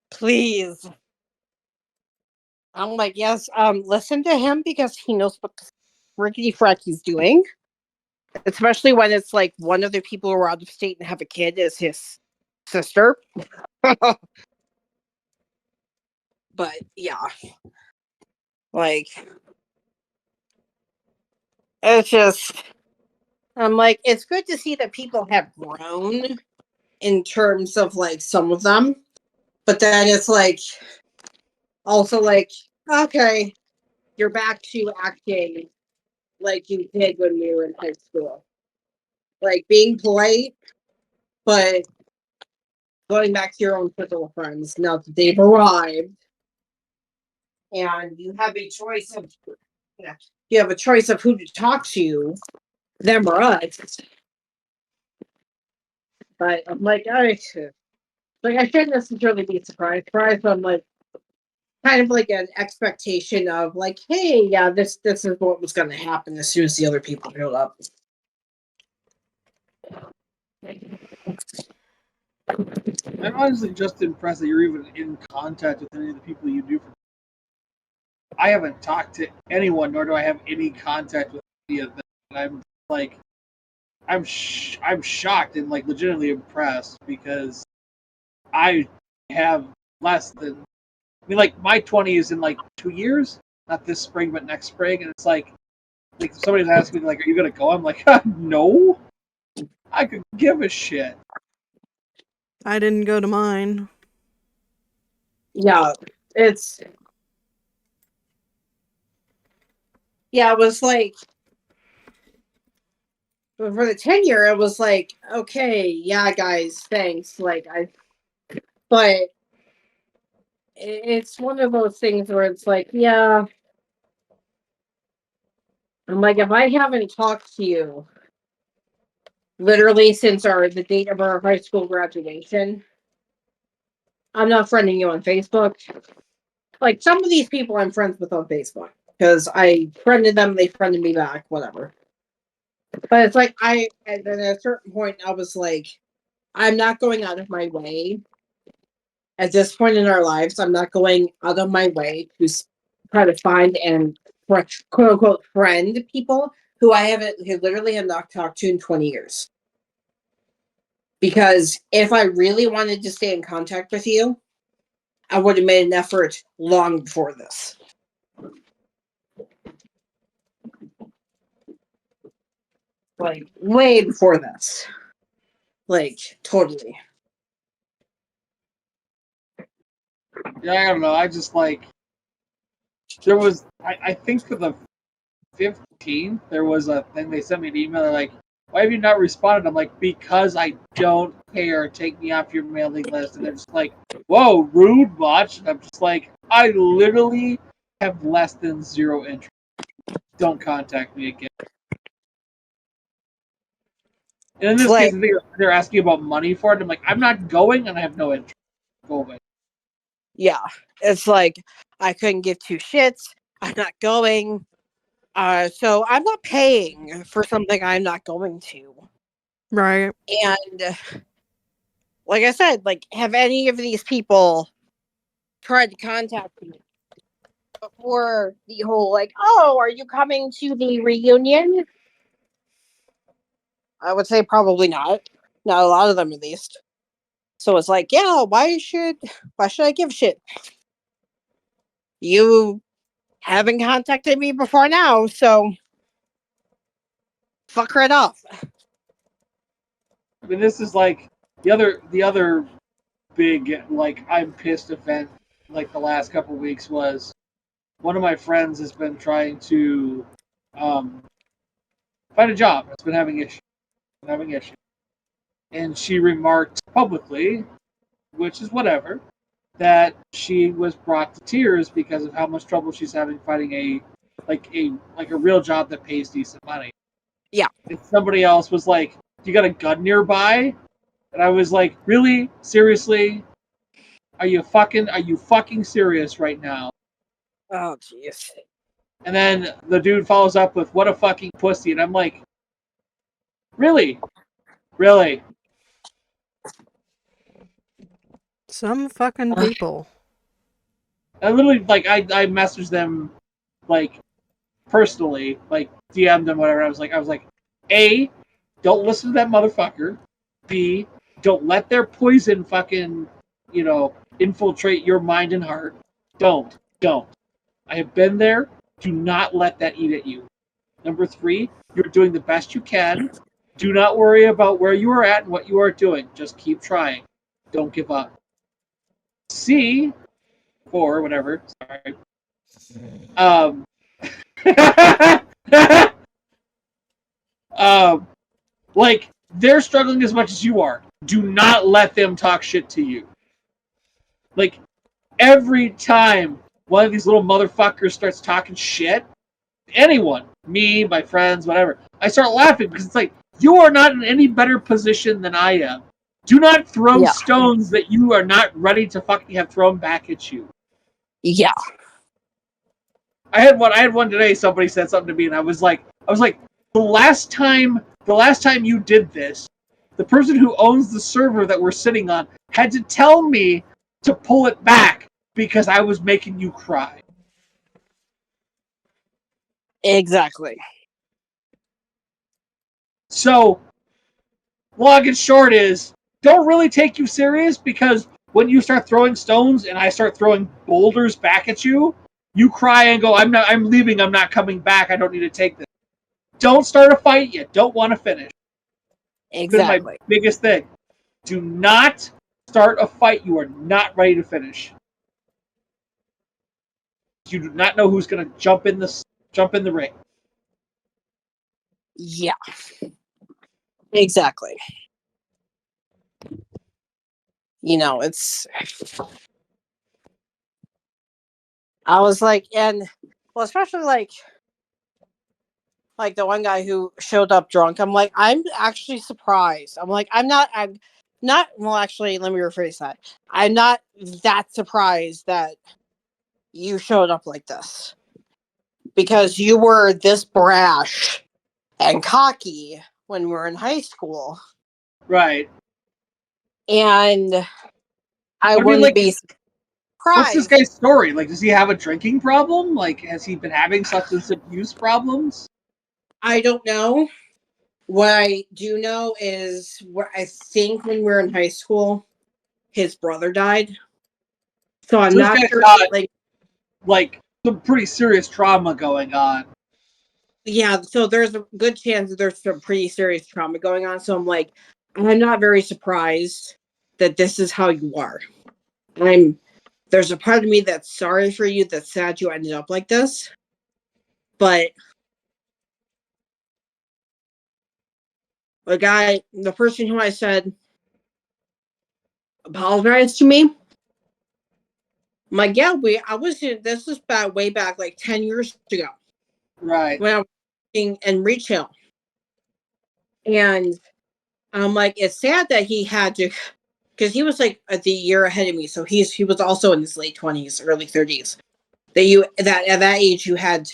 please. I'm like, yes, listen to him because he knows what the frickety frack he's doing. Especially when it's like one of the people who are out of state and have a kid is his sister. But yeah. Like, it's just, I'm like, it's good to see that people have grown in terms of, like, some of them. But then it's like, also like, okay, you're back to acting like you did when we were in high school. Like, being polite, but going back to your own circle of friends now that they've arrived. And you have a choice of, you have a choice of who to talk to, them or us. But I'm like, I shouldn't necessarily be surprised. But I'm like, kind of like an expectation of like, hey, yeah, this is what was going to happen as soon as the other people showed up. I'm honestly just impressed that you're even in contact with any of the people you do. I haven't talked to anyone, nor do I have any contact with any of them. I'm like, I'm shocked and like legitimately impressed because I have less than. I mean, like my 20 is in like 2 years, not this spring, but next spring, and it's like somebody's asking me like, "Are you gonna go?" I'm like, "No, I could give a shit." I didn't go to mine. Yeah, it was like for the tenure, it was like, okay, yeah, guys, thanks. But it's one of those things where it's like, yeah, I'm like, if I haven't talked to you literally since the date of our high school graduation, I'm not friending you on Facebook. Like some of these people I'm friends with on Facebook because I friended them, they friended me back, whatever. But it's like and then at a certain point, I was like, I'm not going out of my way. At this point in our lives, I'm not going out of my way to try to find and quote unquote friend people who who literally have not talked to in 20 years. Because if I really wanted to stay in contact with you, I would have made an effort long before this. Like, way before this. Like, totally. Yeah, I don't know. I just like there was. I think for the 15th there was a thing. They sent me an email. They're like, "Why have you not responded?" I'm like, "Because I don't care. Take me off your mailing list." And they're just like, "Whoa, rude much." And I'm just like, I literally have less than zero interest. Don't contact me again. And in this case, they're asking about money for it. I'm like, I'm not going, and I have no interest. Go away. Yeah, it's like I couldn't give two shits. I'm not going. So I'm not paying for something I'm not going to. Right. And like I said, like, have any of these people tried to contact me before the whole like, oh, are you coming to the reunion? I would say probably not. Not a lot of them, at least. So it's like, yeah, why should I give shit? You haven't contacted me before now, so fuck right off. I mean, this is like the other big like I'm pissed event like the last couple weeks was one of my friends has been trying to find a job. It's been having issues, and she remarked publicly, which is whatever, that she was brought to tears because of how much trouble she's having finding a real job that pays decent money. Yeah. And somebody else was like, "You got a gun nearby?" And I was like, "Really? Seriously? Are you fucking serious right now?" Oh, jeez. And then the dude follows up with, "What a fucking pussy." And I'm like, "Really? Really?" Some fucking people. I literally I messaged them like personally, like DM'd them, whatever. I was like, A, don't listen to that motherfucker. B, don't let their poison fucking, infiltrate your mind and heart. Don't. I have been there. Do not let that eat at you. Number 3, you're doing the best you can. Do not worry about where you are at and what you are doing. Just keep trying. Don't give up. C, 4, whatever. Sorry. Like, they're struggling as much as you are. Do not let them talk shit to you. Like, every time one of these little motherfuckers starts talking shit, anyone, me, my friends, whatever, I start laughing because it's like, you are not in any better position than I am. Do not throw stones that you are not ready to fucking have thrown back at you. Yeah. I had one today. Somebody said something to me, and I was like, the last time you did this, the person who owns the server that we're sitting on had to tell me to pull it back because I was making you cry. Exactly. So, long and short is, don't really take you serious, because when you start throwing stones and I start throwing boulders back at you, you cry and go, I'm leaving, I'm not coming back, I don't need to take this. Don't start a fight you don't want to finish. Exactly. Been my biggest thing. Do not start a fight you are not ready to finish. You do not know who's going to jump in the ring. Yeah. Exactly. You know, I was like, and well, especially like the one guy who showed up drunk. I'm like, I'm actually surprised. I'm not, well, actually, let me rephrase that. I'm not that surprised that you showed up like this, because you were this brash and cocky when we were in high school. Right. And I mean, wouldn't like, be what's this surprised. guy's story? Like, does he have a drinking problem? Like, has he been having substance abuse problems? I don't know. What I do know is, I think when we were in high school, his brother died. So I'm So this not guy's sure. got like some pretty serious trauma going on. Yeah, so there's a good chance that there's some pretty serious trauma going on. So I'm like, I'm not very surprised that this is how you are. There's a part of me that's sorry for you, that's sad you ended up like this. But the person who I said apologized to me, I'm like, yeah, this was way back like 10 years ago. Right. When I was working in retail. And I'm like, it's sad that he had to, because he was like the year ahead of me. So he was also in his late 20s, early 30s. That at that age you had,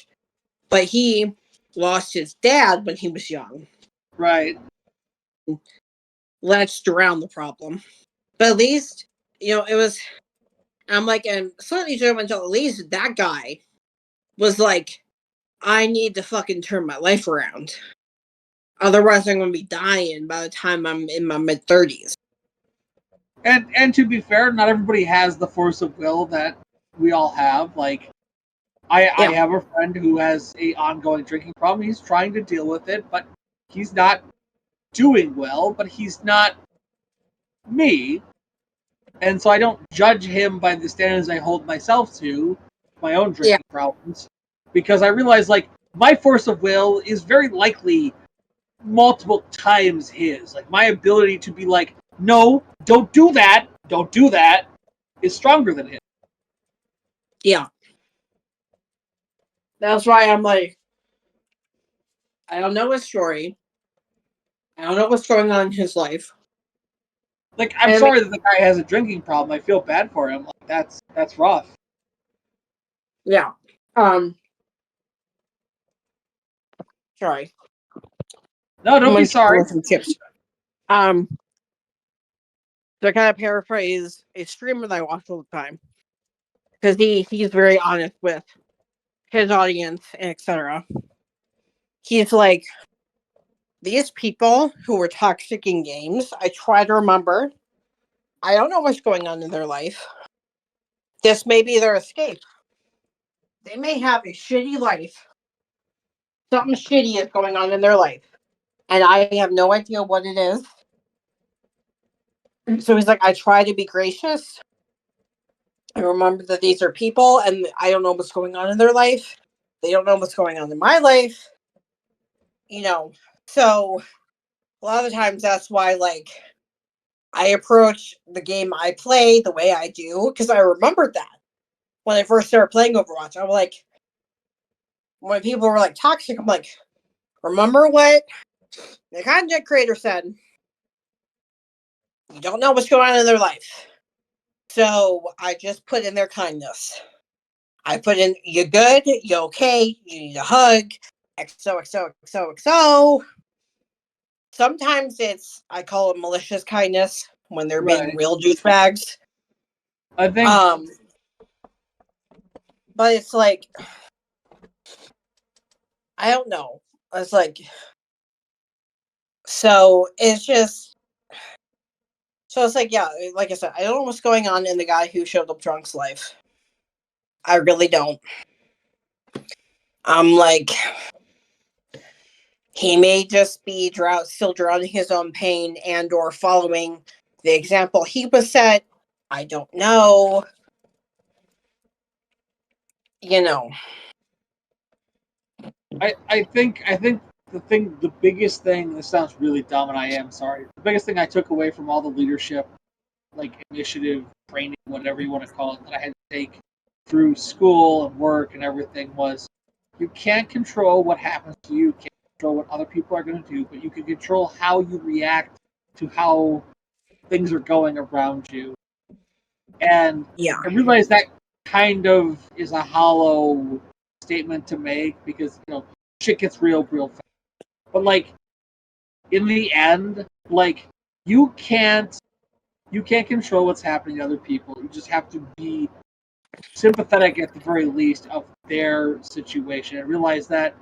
but he lost his dad when he was young. Right. Latched around the problem. But at least, it was, I'm like, and slightly judgmental, at least that guy was like, I need to fucking turn my life around. Otherwise, I'm going to be dying by the time I'm in my mid-30s. And to be fair, not everybody has the force of will that we all have. Like, I have a friend who has a ongoing drinking problem. He's trying to deal with it, but he's not doing well. But he's not me, and so I don't judge him by the standards I hold myself to, my own drinking problems, because I realize, like, my force of will is very likely multiple times his. Like, my ability to be like, no, don't do that, is stronger than him. Yeah. That's why I'm like, I don't know his story. I don't know what's going on in his life. Like, I'm sorry that the guy has a drinking problem. I feel bad for him. Like, that's rough. Yeah. Sorry. No, don't be sorry. Some chips. To kind of paraphrase a streamer that I watch all the time, because he's very honest with his audience and etc. He's like, these people who were toxic in games, I try to remember, I don't know what's going on in their life. This may be their escape. They may have a shitty life. Something shitty is going on in their life. And I have no idea what it is. So he's like, I try to be gracious. I remember that these are people and I don't know what's going on in their life. They don't know what's going on in my life. So a lot of the times that's why, like, I approach the game I play the way I do, because I remembered that when I first started playing Overwatch. I'm like, when people were like toxic, I'm like, remember what the content creator said? You don't know what's going on in their life. So I just put in their kindness. I put in, you good? You okay? You need a hug? XOXOXOXO. Sometimes I call it malicious kindness when they're being real douchebags. I think. But it's like, I don't know. It's like, so it's just, so it's like, yeah, like I said, I don't know what's going on in the guy who showed up drunk's life. I really don't. I'm like, he may just be still drowning his own pain and or following the example he was set. I don't know. You know. I think the biggest thing, this sounds really dumb and I am sorry. The biggest thing I took away from all the leadership, like initiative, training, whatever you want to call it, that I had to take through school and work and everything was you can't control what happens to you, you can't control what other people are going to do, but you can control how you react to how things are going around you. And I realize that kind of is a hollow statement to make because, shit gets real fast. But, like, in the end, like, you can't control what's happening to other people. You just have to be sympathetic at the very least of their situation and realize that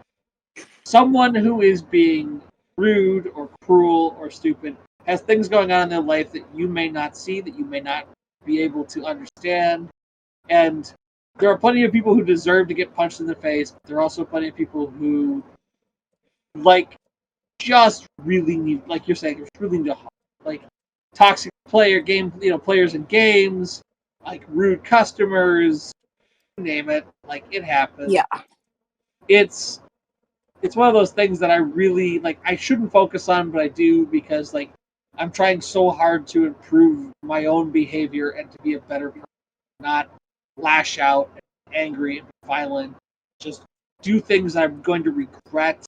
someone who is being rude or cruel or stupid has things going on in their life that you may not see, that you may not be able to understand. And there are plenty of people who deserve to get punched in the face, but there are also plenty of people who, like, just really need, like you're saying, really need like toxic players in games, like rude customers, name it, like it happens. Yeah. It's one of those things that I really like. I shouldn't focus on, but I do because like I'm trying so hard to improve my own behavior and to be a better person, not lash out, and angry and violent. Just do things that I'm going to regret.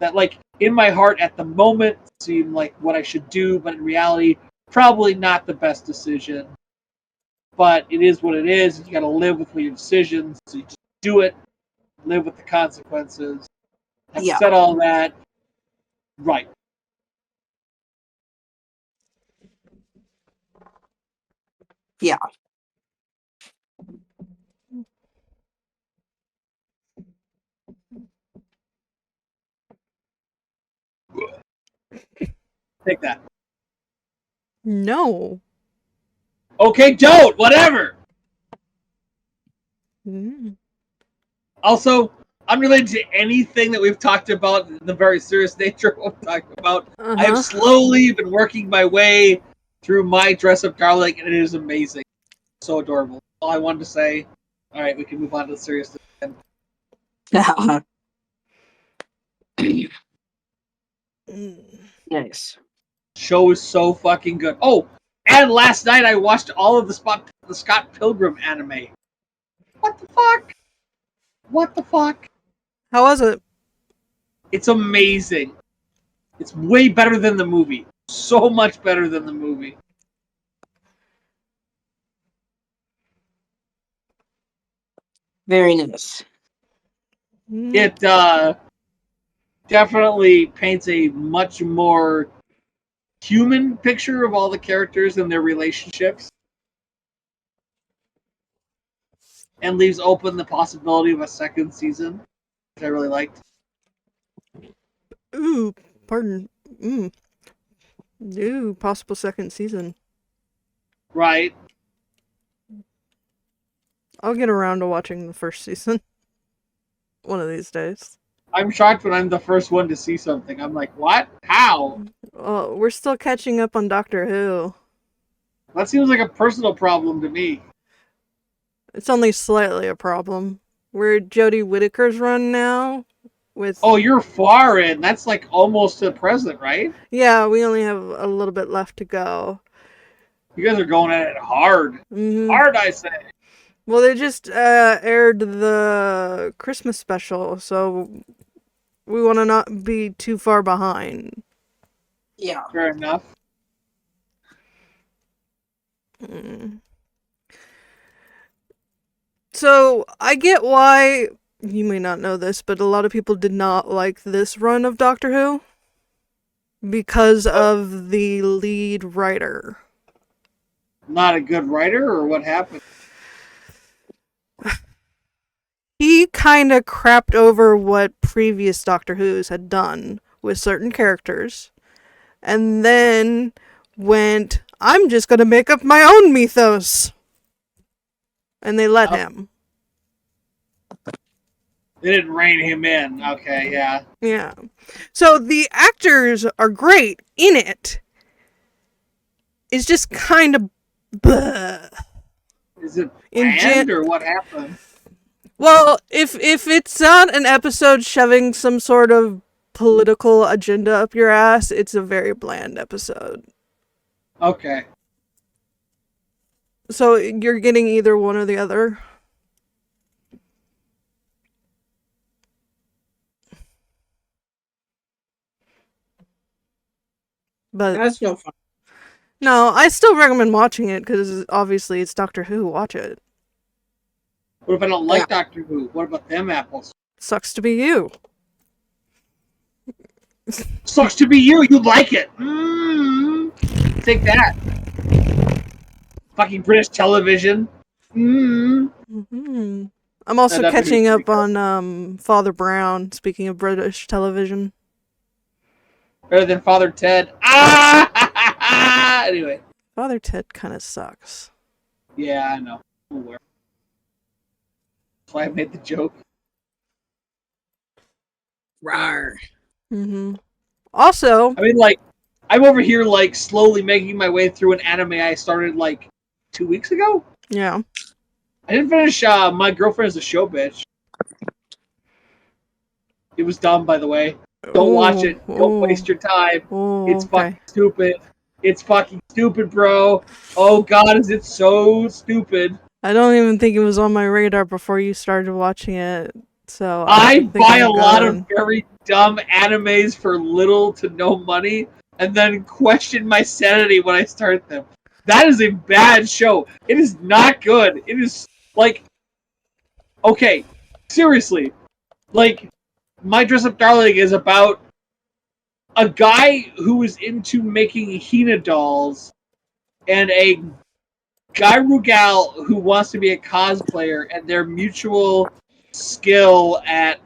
That like in my heart at the moment seem like what I should do, but in reality, probably not the best decision. But it is what it is. You got to live with your decisions. So you just do it. Live with the consequences. Having said all that, right. Yeah. Take that. No. Okay, don't. Whatever. Mm. Also, unrelated to anything that we've talked about, the very serious nature of what we're talking about, I have slowly been working my way through my dress-up garlic, and it is amazing. So adorable. All I wanted to say. All right, we can move on to the serious again. Nice. Show is so fucking good. Oh, and last night I watched all of the Scott Pilgrim anime. What the fuck? What the fuck? How was it? It's amazing. It's way better than the movie. So much better than the movie. Very nice. It definitely paints a much more human picture of all the characters and their relationships. And leaves open the possibility of a second season, which I really liked. Ooh, pardon. Ooh, possible second season. Right. I'll get around to watching the first season. One of these days. I'm shocked when I'm the first one to see something. I'm like, what? How? Well, we're still catching up on Doctor Who. That seems like a personal problem to me. It's only slightly a problem. We're Jodie Whittaker's run now. Oh, you're far in. That's like almost to present, right? Yeah, we only have a little bit left to go. You guys are going at it hard. Mm-hmm. Hard, I say. Well, they just aired the Christmas special, so we want to not be too far behind. Yeah. Fair enough. Mm. So, I get why, you may not know this, but a lot of people did not like this run of Doctor Who because of the lead writer. Not a good writer, or what happened? He kind of crapped over what previous Doctor Who's had done with certain characters, and then went, I'm just going to make up my own mythos. And they let him. They didn't rein him in. Okay, yeah. Yeah. So the actors are great in it. It's just kind of bleh. Is it bland or what happened? Well, if it's not an episode shoving some sort of political agenda up your ass, it's a very bland episode. Okay. So you're getting either one or the other. But That's no fun. no, I still recommend watching it because obviously it's Doctor Who. Watch it. What if I don't like Doctor Who? What about them apples? Sucks to be you. Sucks to be you. You like it. Take that. Fucking British television. Mm-hmm. I'm also catching up on Father Brown. Speaking of British television. Better than Father Ted. Anyway. Father Ted kind of sucks. Yeah, I know. I'm aware. That's why I made the joke. Rawr. Mm-hmm. Also, I mean, like, I'm over here, like, slowly making my way through an anime I started, like, 2 weeks ago? Yeah. I didn't finish My Girlfriend is a Show Bitch. It was dumb, by the way. Don't watch it. Don't waste your time. It's fucking stupid. It's fucking stupid, bro. Oh, God, is it so stupid. I don't even think it was on my radar before you started watching it. So I buy a lot of very dumb animes for little to no money and then question my sanity when I start them. That is a bad show. It is not good. It is like, okay, seriously, like, My Dress Up Darling is about a guy who is into making Hina dolls and a guy Rugal who wants to be a cosplayer, and their mutual skill at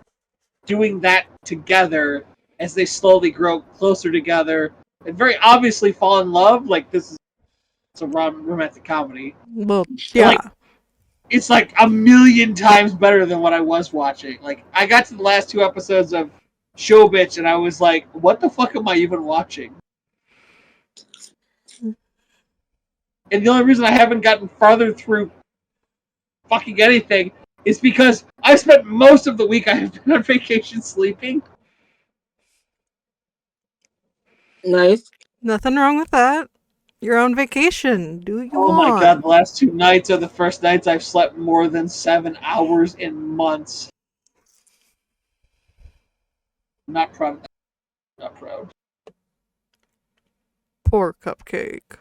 doing that together as they slowly grow closer together and very obviously fall in love. Like, it's a romantic comedy. Well, yeah. Like, it's like a million times better than what I was watching. Like, I got to the last 2 episodes of Show Bitch and I was like, what the fuck am I even watching? And the only reason I haven't gotten farther through fucking anything is because I spent most of the week I have been on vacation sleeping. Nice. Nothing wrong with that. You're on vacation. Do what you want. Oh my god, the last 2 nights are the first nights I've slept more than 7 hours in months. I'm not proud of that. Not proud. Poor Cupcake.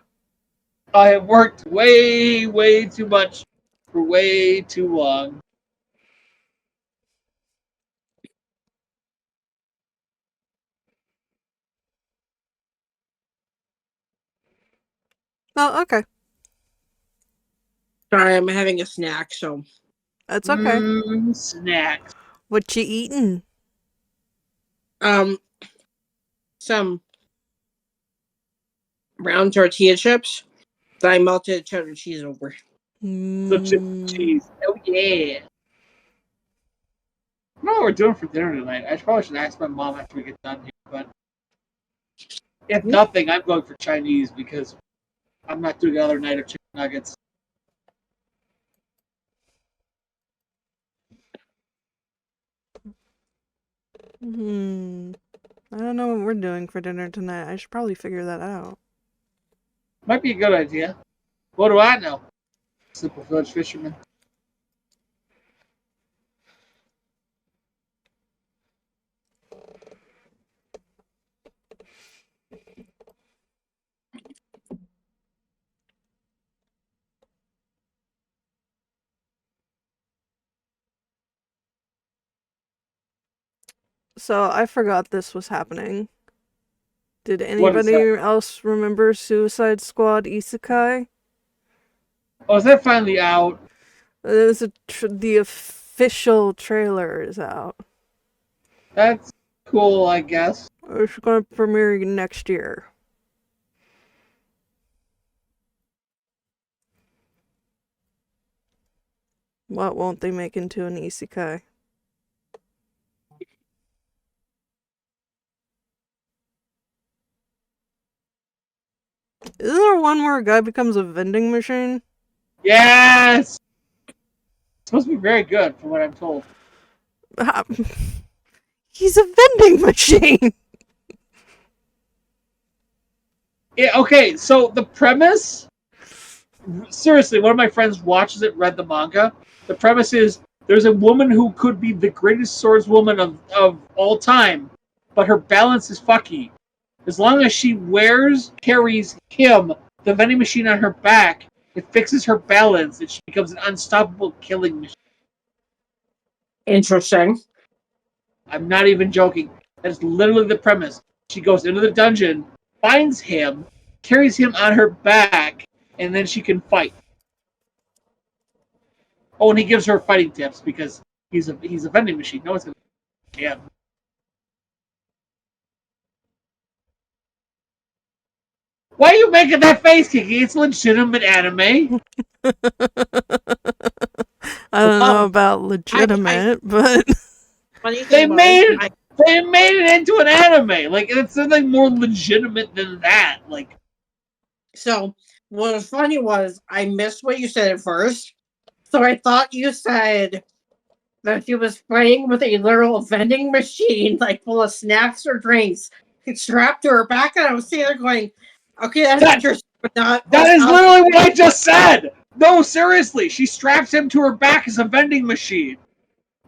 I have worked way, way too much for way too long. Oh, okay. Sorry, I'm having a snack, so. That's okay. Snacks. What you eating? Some brown tortilla chips that I melted cheddar cheese over. So chips and cheese. Oh yeah. I don't know what we're doing for dinner tonight. I probably should ask my mom after we get done here, but if nothing, I'm going for Chinese because I'm not doing another night of chicken nuggets. I don't know what we're doing for dinner tonight. I should probably figure that out. Might be a good idea. What do I know? Simple village fisherman. So I forgot this was happening. Did What is anybody that? else remember Suicide Squad Isekai? Oh, is that finally out? The official trailer is out. That's cool, I guess. It's going to premiere next year. What won't they make into an isekai? Isn't there one where a guy becomes a vending machine? Yes! It's supposed to be very good, from what I'm told. He's a vending machine! Yeah, okay, so the premise... Seriously, one of my friends watches it, read the manga. The premise is, there's a woman who could be the greatest swordswoman of all time, but her balance is fucky. As long as she carries him, the vending machine on her back, it fixes her balance, and she becomes an unstoppable killing machine. Interesting. I'm not even joking. That's literally the premise. She goes into the dungeon, finds him, carries him on her back, and then she can fight. Oh, and he gives her fighting tips because he's a vending machine. No one's gonna him. Why are you making that face, Kiki? It's legitimate anime. I don't know about legitimate, but They made it into an anime. Like, it's something more legitimate than that. Like, so what was funny was I missed what you said at first. So I thought you said that she was playing with a literal vending machine, like full of snacks or drinks, strapped to her back, and I was sitting there going, "Okay, that's interesting." But that is literally what I just said. No, seriously, she straps him to her back as a vending machine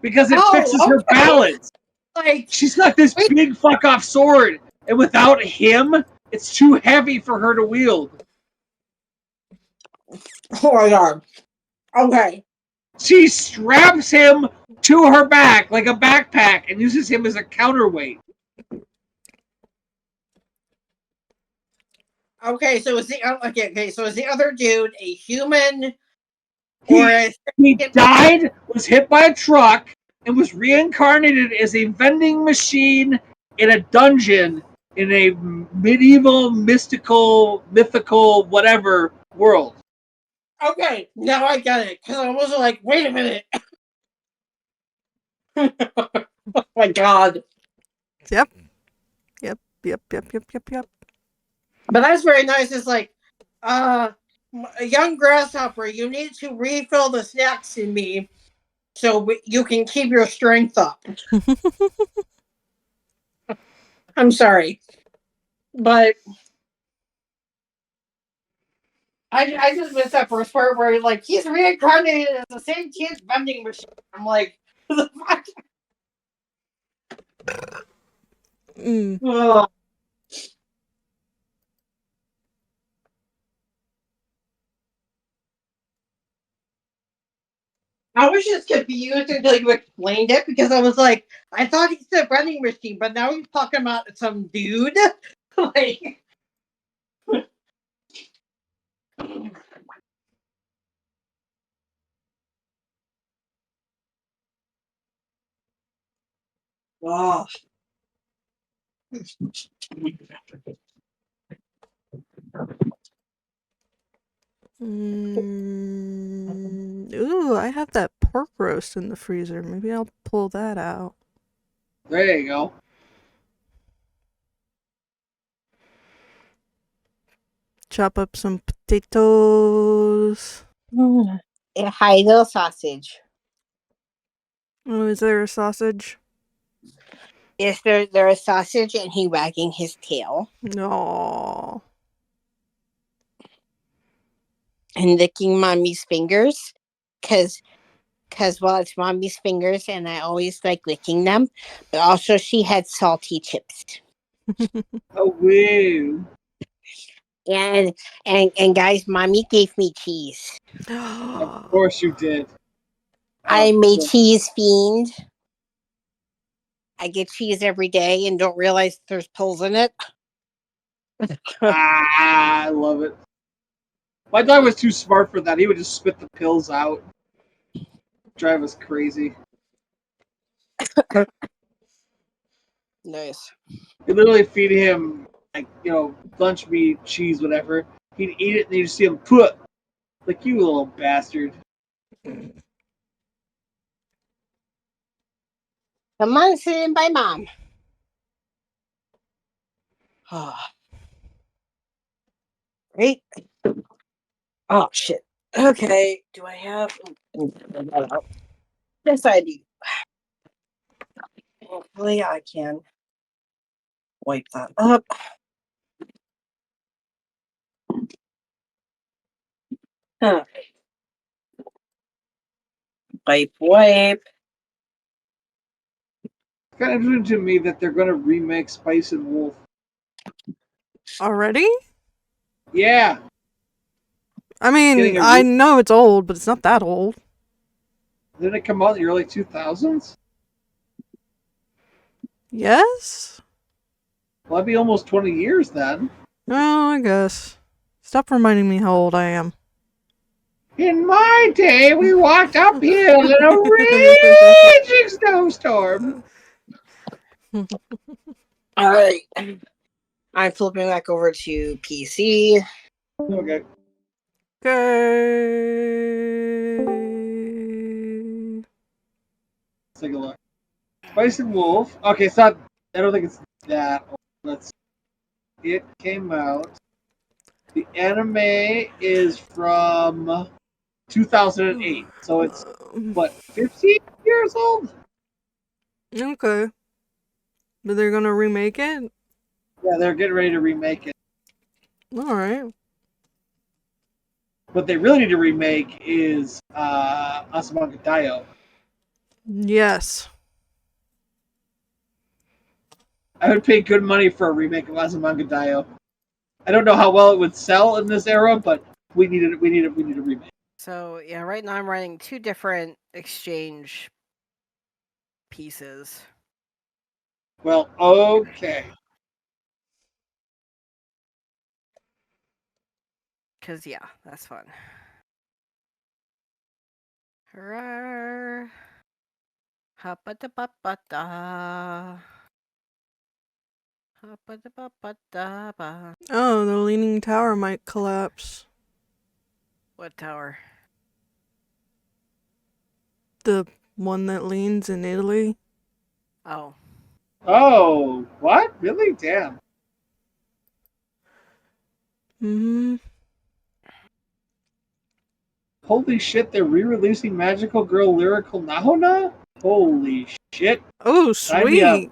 because it fixes her balance. Like, she's got this big fuck off sword, and without him, it's too heavy for her to wield. Oh my god. Okay. She straps him to her back like a backpack and uses him as a counterweight. Okay, so is the other dude a human? He died, was hit by a truck, and was reincarnated as a vending machine in a dungeon in a medieval, mystical, mythical, whatever world. Okay, now I get it. Because I was like, wait a minute. Oh my god. Yep. But that's very nice. It's like, a young grasshopper, you need to refill the snacks in me so you can keep your strength up. I'm sorry. But I just missed that first part where like he's reincarnated as the same kid's vending machine. I'm like, what the fuck? Ugh. I was just confused until you explained it because I was like, I thought he said vending machine, but now he's talking about some dude. Like, oh. Ooh, I have that pork roast in the freezer. Maybe I'll pull that out. There you go. Chop up some potatoes. Hi, little sausage. Oh, is there a sausage? Is there a sausage and he wagging his tail No. and licking mommy's fingers? Because well, it's mommy's fingers and I always like licking them. But also she had salty chips. Oh, woo. And guys, mommy gave me cheese. Of course you did. I'm a cheese fiend. I get cheese every day and don't realize there's pills in it. I love it. My dog was too smart for that. He would just spit the pills out. Drive us crazy. Nice. We literally feed him, like, lunch meat, cheese, whatever. He'd eat it and you'd see him put. Like, you little bastard. Come on, sit in by mom. Great. Oh, shit. Okay. Do I have... Yes, I do. Hopefully I can wipe that up. Huh. Wipe. It's kind of interesting to me that they're going to remake Spice and Wolf. Already? Yeah. I mean, I know it's old, but it's not that old. Didn't it come out in the early 2000s? Yes? Well, that'd be almost 20 years then. Oh, I guess. Stop reminding me how old I am. In my day, we walked uphill in a raging snowstorm. All right. I'm flipping back over to PC. Okay. Let's take a look. Spice and Wolf. Okay, it's not. I don't think it's that old. It came out. The anime is from 2008, so it's what, 15 years old? Okay. But they're gonna remake it? Yeah, they're getting ready to remake it. Alright. What they really need to remake is Asamanga Daioh. Yes. I would pay good money for a remake of Asamanga Daioh. I don't know how well it would sell in this era, but we need a remake. So yeah, right now I'm running 2 different exchange pieces. Well, okay. Cause yeah, that's fun. Hurrah. Ha-ba-da-ba-ba-da. Ha-ba-da-ba-ba-da-ba. Oh, the Leaning Tower might collapse. What tower? The one that leans in Italy. Oh. Oh, what? Really? Damn. Mm-hmm. Holy shit, they're re-releasing Magical Girl Lyrical Nahona? Holy shit. Oh, Sign me up. sweet.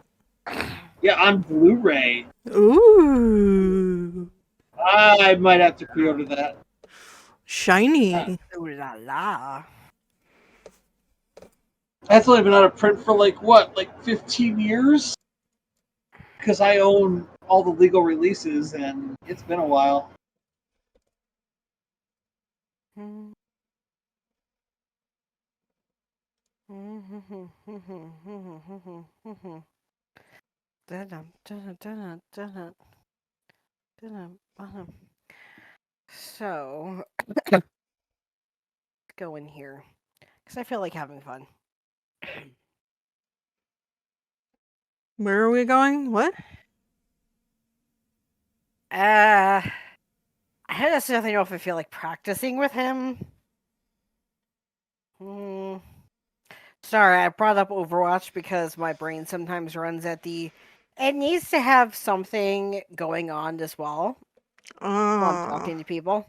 Yeah, on Blu-ray. Ooh. I might have to pre-order that. Shiny. Ooh la la. That's only been out of print for like 15 years? Because I own all the legal releases and it's been a while. So, go in here because I feel like having fun. Where are we going? What? I don't necessarily know if I feel like practicing with him. Sorry, I brought up Overwatch because my brain sometimes runs at it needs to have something going on as well while I'm talking to people.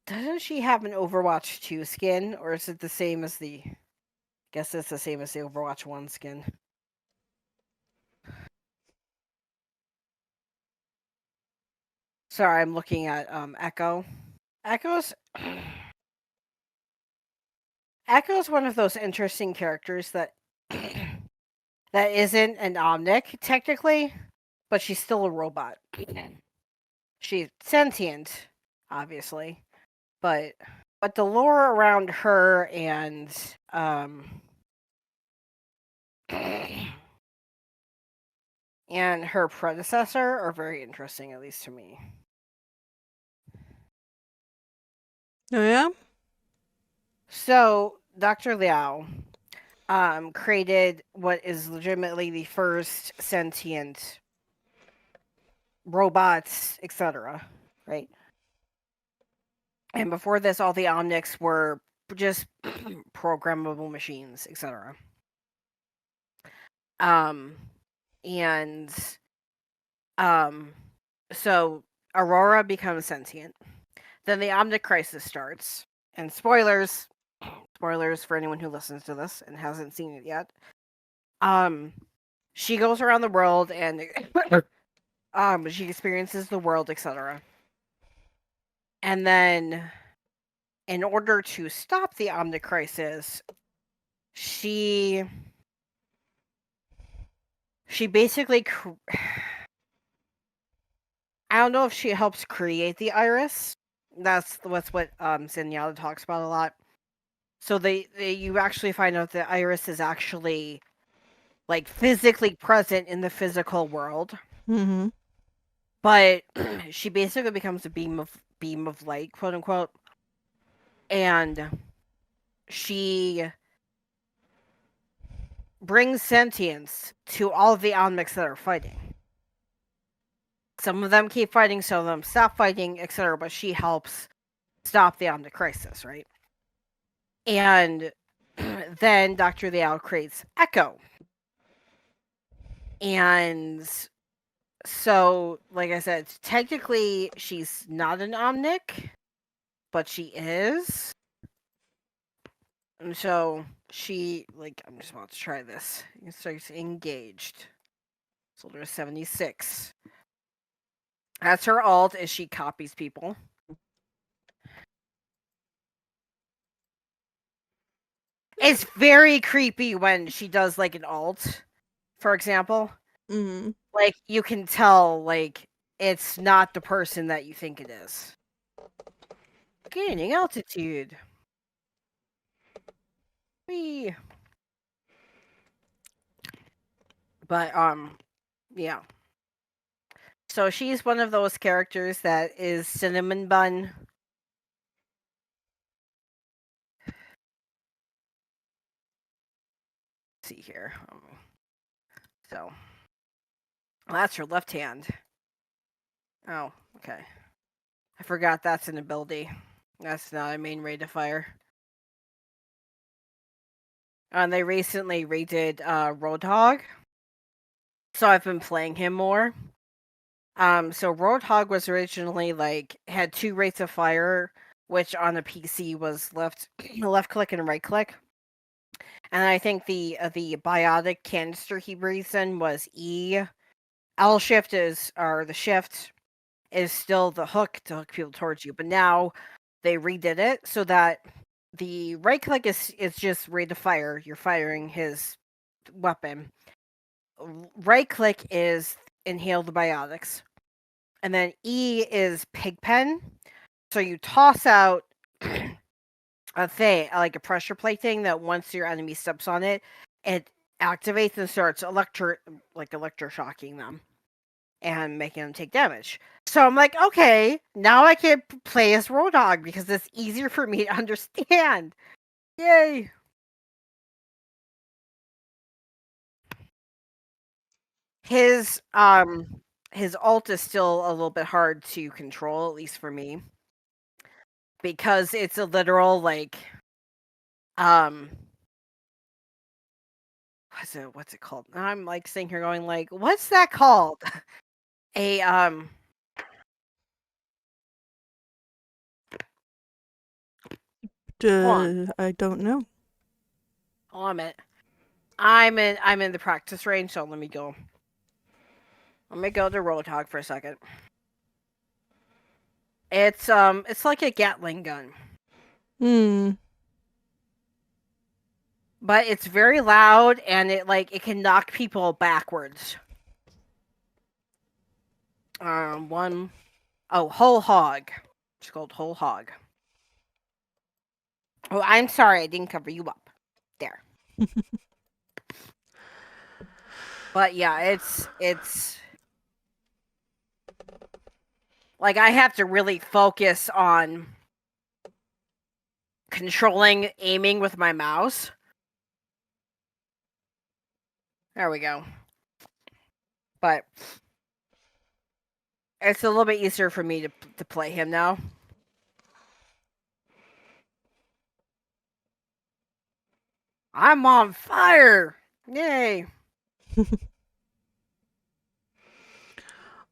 Doesn't she have an Overwatch 2 skin, or is it the same as the... I guess it's the same as the Overwatch 1 skin. Sorry, I'm looking at Echo. Echo's one of those interesting characters that that isn't an Omnic, technically, but she's still a robot. She's sentient, obviously, but the lore around her and And her predecessor are very interesting, at least to me. Oh yeah? So, Dr. Liao created what is legitimately the first sentient robots, etc. Right? And before this, all the Omnics were just programmable machines, etc. And so Aurora becomes sentient. Then the Omnic crisis starts. And spoilers for anyone who listens to this and hasn't seen it yet. She goes around the world and she experiences the world, etc. And then, in order to stop the Omnic crisis, she basically I don't know if she helps create the iris. That's what Zenyatta talks about a lot. So you actually find out the iris is actually like physically present in the physical world. Mm-hmm. But she basically becomes a beam of light, quote unquote. And she brings sentience to all of the Omnics that are fighting. Some of them keep fighting, some of them stop fighting, etc. But she helps stop the Omnic crisis, right? And then Dr. Liao creates Echo. And so, like I said, technically she's not an Omnic, but she is. And so she, like, I'm just about to try this. It starts engaged. So there's 76. That's her alt, is she copies people. It's very creepy when she does, like, an alt, for example. Mm-hmm. Like, you can tell, like, it's not the person that you think it is. Gaining altitude. Whee. But, yeah. So she's one of those characters that is cinnamon bun. Let's see here. So that's her left hand. Oh, okay. I forgot that's an ability. That's not a main rate of fire. And they recently redid Roadhog. So I've been playing him more. So Roadhog was originally had 2 rates of fire, which on the PC was left click and right click. And I think the biotic canister he breathes in was E. L shift the shift is still the hook to hook people towards you, but now they redid it so that the right click is just rate of fire. You're firing his weapon. Right click is inhale the biotics. And then E is pigpen. So you toss out a thing, like a pressure plate thing, that once your enemy steps on it, it activates and starts electroshocking them and making them take damage. So I'm like, okay, now I can play as Roadhog because it's easier for me to understand. Yay! His ult is still a little bit hard to control, at least for me, because it's a literal what's it called? I'm sitting here going what's that called? A I don't know. Oh, I'm in the practice range, so let me go. Let me go to Roadhog for a second. It's like a Gatling gun. But it's very loud and it can knock people backwards. Whole hog. It's called Whole Hog. Oh, I'm sorry, I didn't cover you up. There. But yeah, it's like I have to really focus on controlling aiming with my mouse. There we go. But it's a little bit easier for me to play him now. I'm on fire! Yay!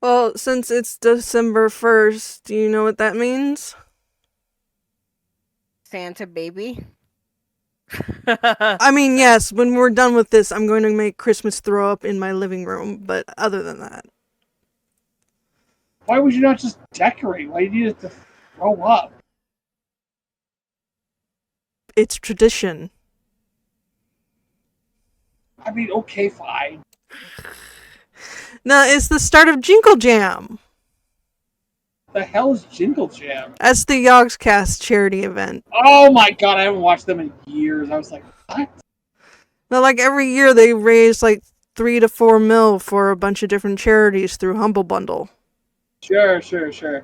Well, since it's December 1st, do you know what that means? Santa baby. I mean, yes, when we're done with this, I'm going to make Christmas throw up in my living room, but other than that. Why would you not just decorate? Why do you need it to throw up? It's tradition. I mean, okay, fine. No, it's the start of Jingle Jam. The hell is Jingle Jam? That's the Yogscast charity event. Oh my god, I haven't watched them in years. I was like, what? Now, like every year, they raise like 3 to 4 mil for a bunch of different charities through Humble Bundle. Sure. Okay,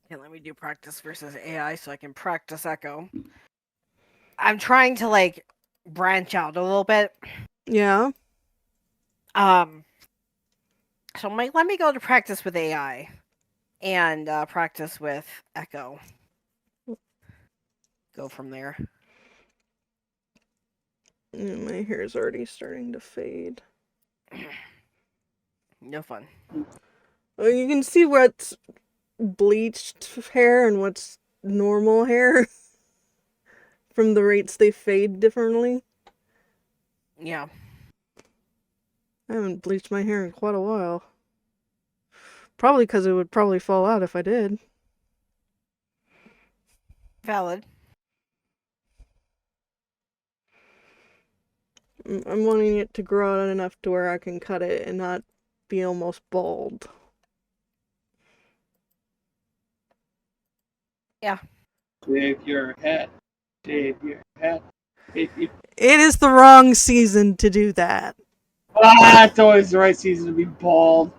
let me do practice versus AI so I can practice Echo. I'm trying to like branch out a little bit. Yeah. So let me go to practice with AI and practice with Echo. Go from there. My hair is already starting to fade. No fun. Well, you can see what's bleached hair and what's normal hair from the rates they fade differently. Yeah. I haven't bleached my hair in quite a while. Probably because it would probably fall out if I did. Valid. I'm wanting it to grow out enough to where I can cut it and not be almost bald. Yeah. Shave your head. Shave your head. It is the wrong season to do that. It's always the right season to be bald.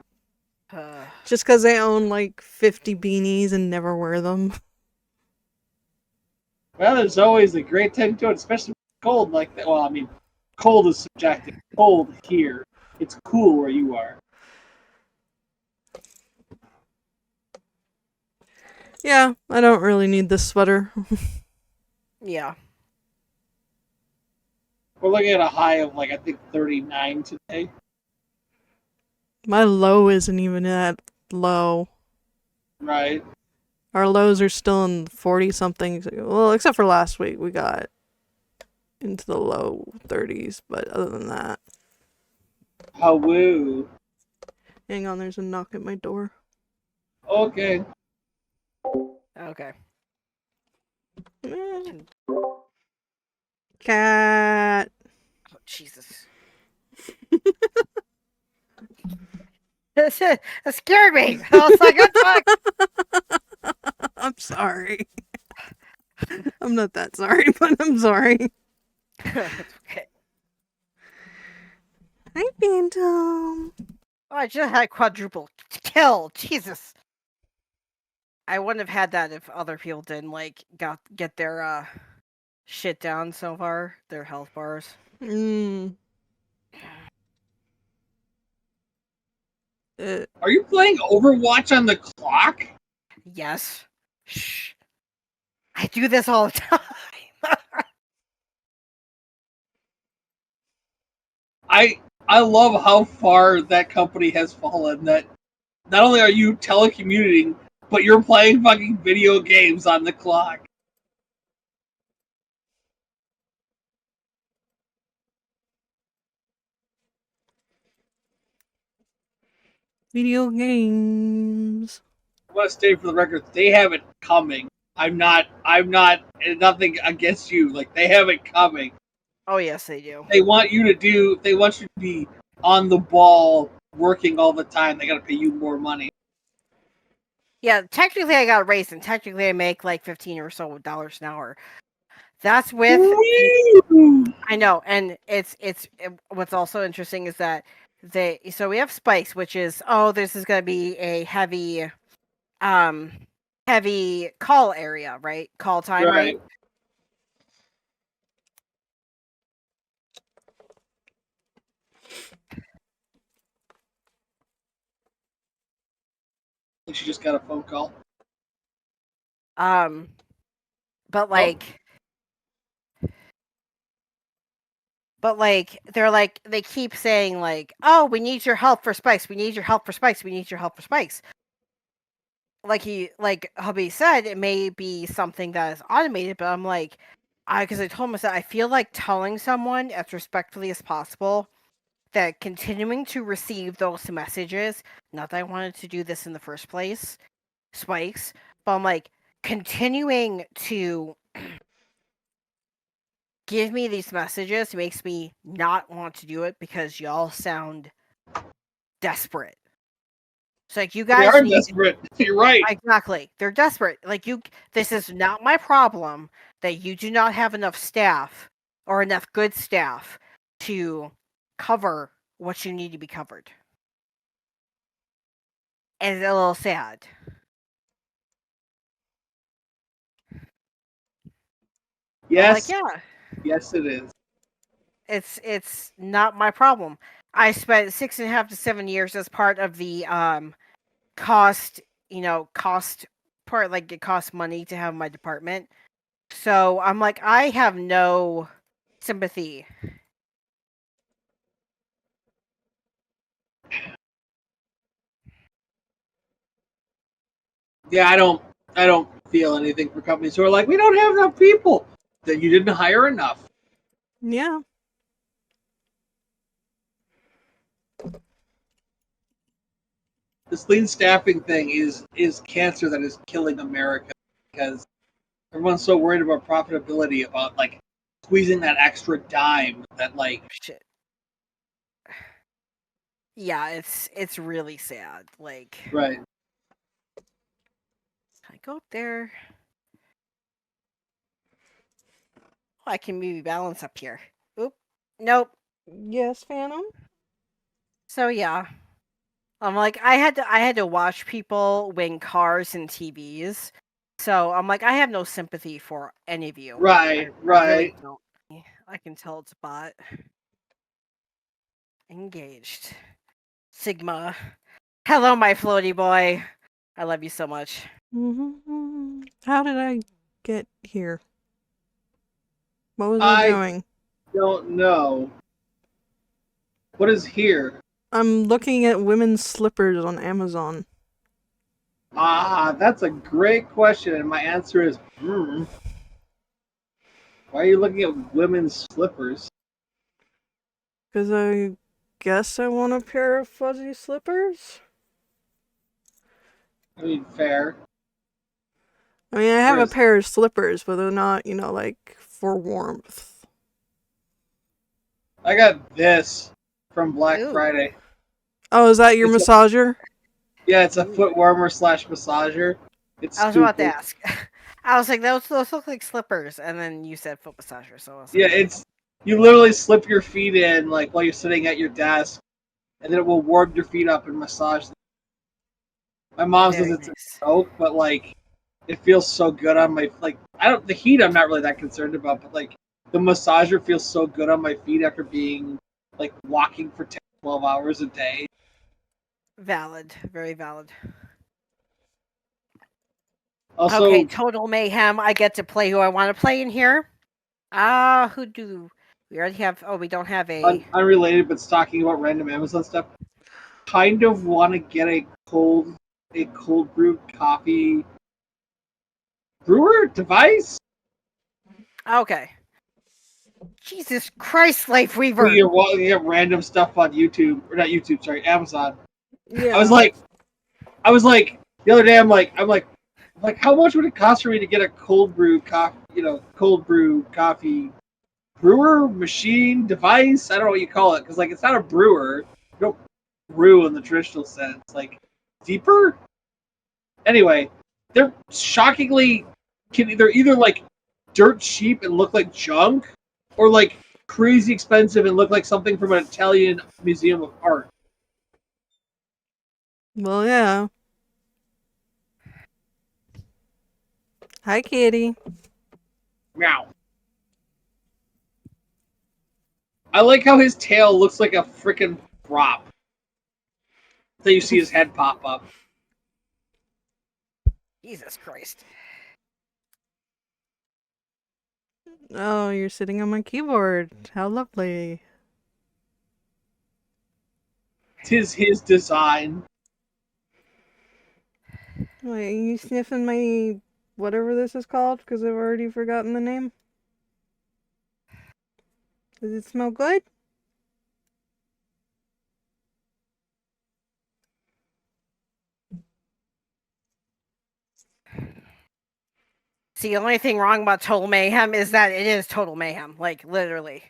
Just because I own like 50 beanies and never wear them. Well, there's always a great time to do it, especially cold like that. Well, I mean, cold is subjective. Cold here. It's cool where you are. Yeah, I don't really need this sweater. Yeah. We're looking at a high of like I think 39 today. My low isn't even that low. Right. Our lows are still in 40 something. Well, except for last week, we got into the low 30s. But other than that, Oh, woo. hang on, there's a knock at my door. Okay. Okay. Cat. Oh, Jesus. That scared me. I was like, what the fuck? I'm sorry. I'm not that sorry, but I'm sorry. Okay. Hi, Phantom. Oh, I just had quadruple kill. Jesus. I wouldn't have had that if other people didn't like get their shit down so far, their health bars. Are you playing Overwatch on the clock? Yes. Shh. I do this all the time. I love how far that company has fallen. That not only are you telecommuting, but you're playing fucking video games on the clock. Video games. I want to state for the record, they have it coming. I'm not, nothing against you. Like, they have it coming. Oh, yes, they do. They want you to be on the ball, working all the time. They gotta pay you more money. Yeah, technically I got a raise, and technically I make like $15 or so an hour. That's with Woo! I know, and what's also interesting is that so we have spikes, which is this is going to be a heavy call area, right? Call time, right? She just got a phone call. But they're like they keep saying like, oh, we need your help for spikes. We need your help for spikes. We need your help for spikes. Like hubby said, it may be something that is automated, but I'm like, because I told him that I feel like telling someone as respectfully as possible that continuing to receive those messages, not that I wanted to do this in the first place, spikes, but I'm like, continuing to give me these messages makes me not want to do it because y'all sound desperate. It's like you guys are desperate. You're right. Exactly. They're desperate. Like this is not my problem that you do not have enough staff or enough good staff to cover what you need to be covered. And it's a little sad. Yes. Like, yeah. Yes, it is. It's not my problem. I spent 6.5 to 7 years as part of the cost part, like it costs money to have my department. So I'm like, I have no sympathy. Yeah, I don't feel anything for companies who are like, we don't have enough people. That you didn't hire enough. Yeah. This lean staffing thing is cancer that is killing America because everyone's so worried about profitability, about like squeezing that extra dime that like Shit. Yeah, it's really sad. Like, right. I go up there. Oh, I can maybe balance up here. Oop. Nope. Yes, Phantom. So yeah. I'm like, I had to watch people win cars and TVs. So I'm like, I have no sympathy for any of you. Right, I really don't. I can tell it's a bot. Engaged. Sigma. Hello, my floaty boy. I love you so much. Mm-hmm. How did I get here? What was I doing? Don't know. What is here? I'm looking at women's slippers on Amazon. That's a great question, and my answer is Why are you looking at women's slippers? Because I guess I want a pair of fuzzy slippers. I mean, fair. I mean, I have a pair of slippers, but they're not, like, for warmth. I got this from Black Friday. Oh, is that your massager? Yeah, it's a foot warmer / massager. It's I was about to ask. I was like, those look like slippers, and then you said foot massager, so I was like, it's you literally slip your feet in like while you're sitting at your desk, and then it will warm your feet up and massage them. My mom says it's a joke, but like it feels so good on my the heat I'm not really that concerned about, but like the massager feels so good on my feet after being like walking for 10-12 hours a day. Valid, very valid. Also, okay, total mayhem. I get to play who I want to play in here. Who do we already have? Oh, we don't have a unrelated, but talking about random Amazon stuff. Kind of want to get a cold brewed coffee brewer device. Okay. Jesus Christ, Life Weaver. You get random stuff on YouTube, or not YouTube, sorry, Amazon. Yeah. I was like the other day, I'm like, how much would it cost for me to get a cold brew coffee brewer machine device? I don't know what you call it, because like it's not a brewer. You don't brew in the traditional sense, like deeper. Anyway, they're shockingly they're either like dirt cheap and look like junk, or like crazy expensive and look like something from an Italian museum of art. Well, yeah. Hi, kitty. Meow. I like how his tail looks like a freaking prop. Then you see his head pop up. Jesus Christ. Oh, you're sitting on my keyboard. How lovely. 'Tis his design. Wait, are you sniffing my whatever this is called? Because I've already forgotten the name. Does it smell good? See, the only thing wrong about Total Mayhem is that it is Total Mayhem. Like, literally.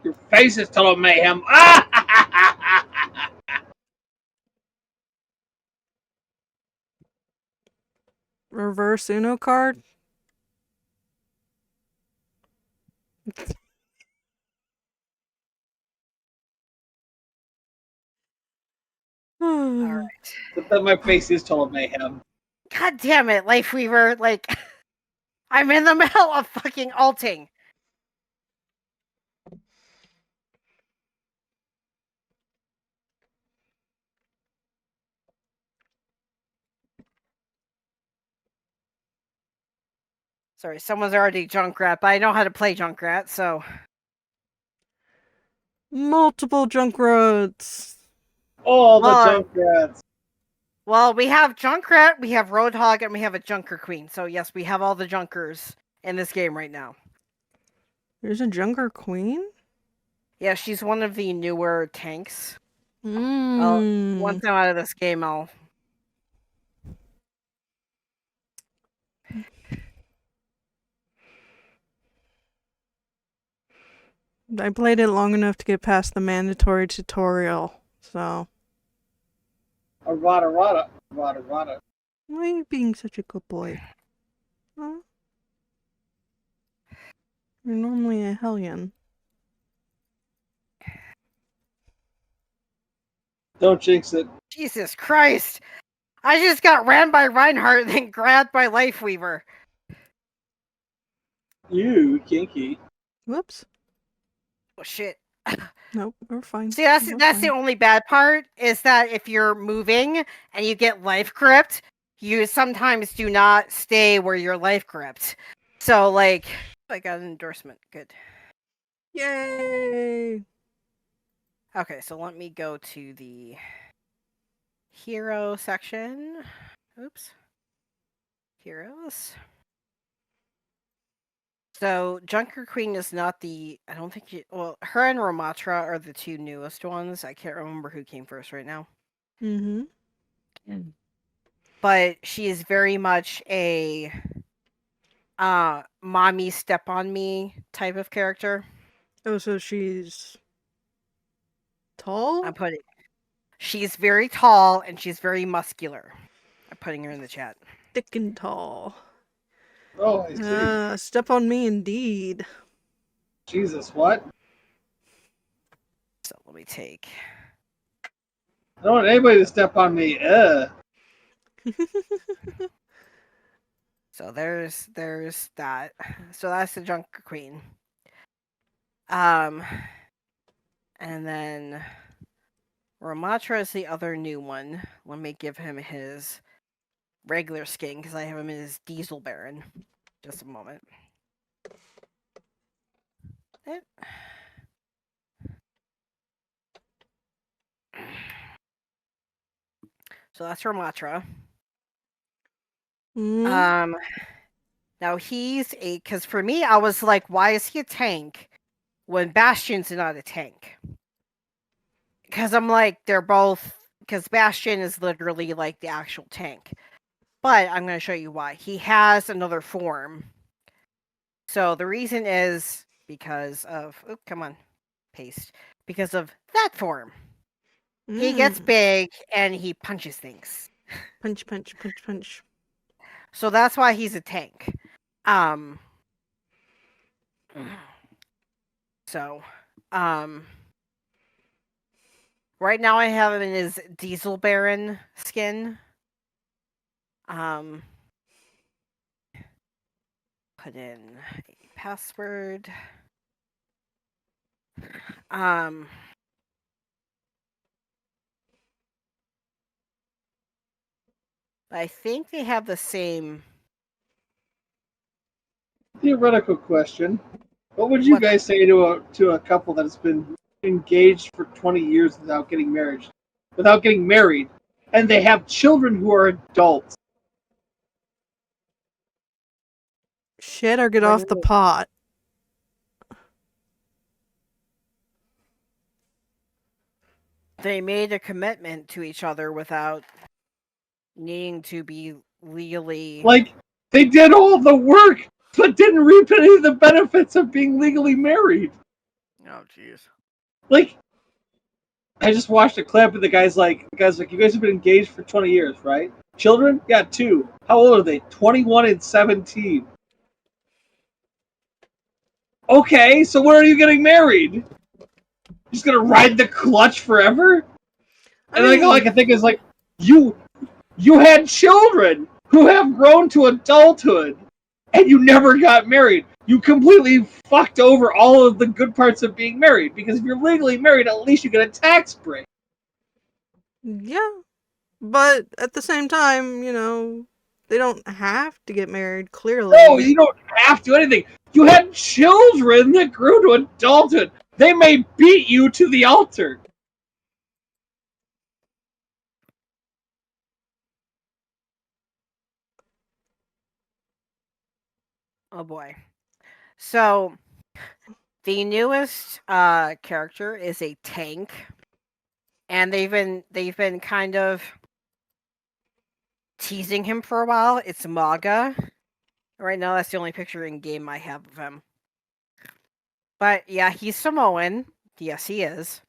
Your face is total mayhem. Reverse Uno card? Alright. But then my face is total mayhem. God damn it, Life Weaver. Like, I'm in the middle of fucking alting. Sorry, someone's already Junkrat, but I know how to play Junkrat, so. Multiple Junkrats. All the Junkrats. Well, we have Junkrat, we have Roadhog, and we have a Junker Queen. So yes, we have all the Junkers in this game right now. There's a Junker Queen? Yeah, she's one of the newer tanks. Once Mmm. I'm out of this game, I'll... I played it long enough to get past the mandatory tutorial, so. Rada. Why are you being such a good boy? Huh? You're normally a hellion. Don't jinx it. Jesus Christ! I just got ran by Reinhardt and then grabbed by Lifeweaver. You kinky. Whoops. Oh shit. Nope, we're fine. See, that's the only bad part, is that if you're moving and you get life gripped, you sometimes do not stay where you're life gripped. So, like, I got an endorsement. Good. Yay! Okay, so let me go to the hero section. Oops. Heroes. So, Junker Queen is not the... I don't think... well, her and Ramatra are the two newest ones. I can't remember who came first right now. Mm-hmm. But she is very much a... mommy step on me type of character. Oh, so she's... tall? I'm putting... She's very tall and she's very muscular. I'm putting her in the chat. Thick and tall. Oh, I see. Step on me indeed. Jesus, what? So let me take... I don't want anybody to step on me. So there's that. So that's the Junker Queen. And then Ramatra is the other new one. Let me give him his regular skin because I have him in his Diesel Baron. Just a moment. So that's Ramatra. Now he's a... because for me, I was like, why is he a tank when Bastion's not a tank? Because I'm like, they're both... because Bastion is literally like the actual tank. But I'm going to show you why. He has another form. So the reason is because of... oh, come on. Paste. Because of that form. He gets big and he punches things. Punch, punch, punch, punch. So that's why he's a tank. So, right now I have him in his Diesel Baron skin. Put in a password. I think they have the same. Theoretical question. What would you guys say to a couple that has been engaged for 20 years without getting married, and they have children who are adults? Shit or get off the pot. They made a commitment to each other without needing to be legally. Like, they did all the work, but didn't reap any of the benefits of being legally married. Oh, jeez. Like, I just watched a clip, and the guy's like, you guys have been engaged for 20 years, right? Children? Yeah, 2. How old are they? 21 and 17. Okay, so when are you getting married? Just gonna ride the clutch forever? And all I can think is like, you had children who have grown to adulthood, and you never got married. You completely fucked over all of the good parts of being married, because if you're legally married, at least you get a tax break. Yeah, but at the same time, they don't have to get married, clearly. No, you don't have to do anything. You had children that grew to adulthood. They may beat you to the altar. Oh boy. So the newest character is a tank, and they've been kind of teasing him for a while. It's Maga. Right now, that's the only picture in game I have of him. But yeah, he's Samoan. Yes, he is.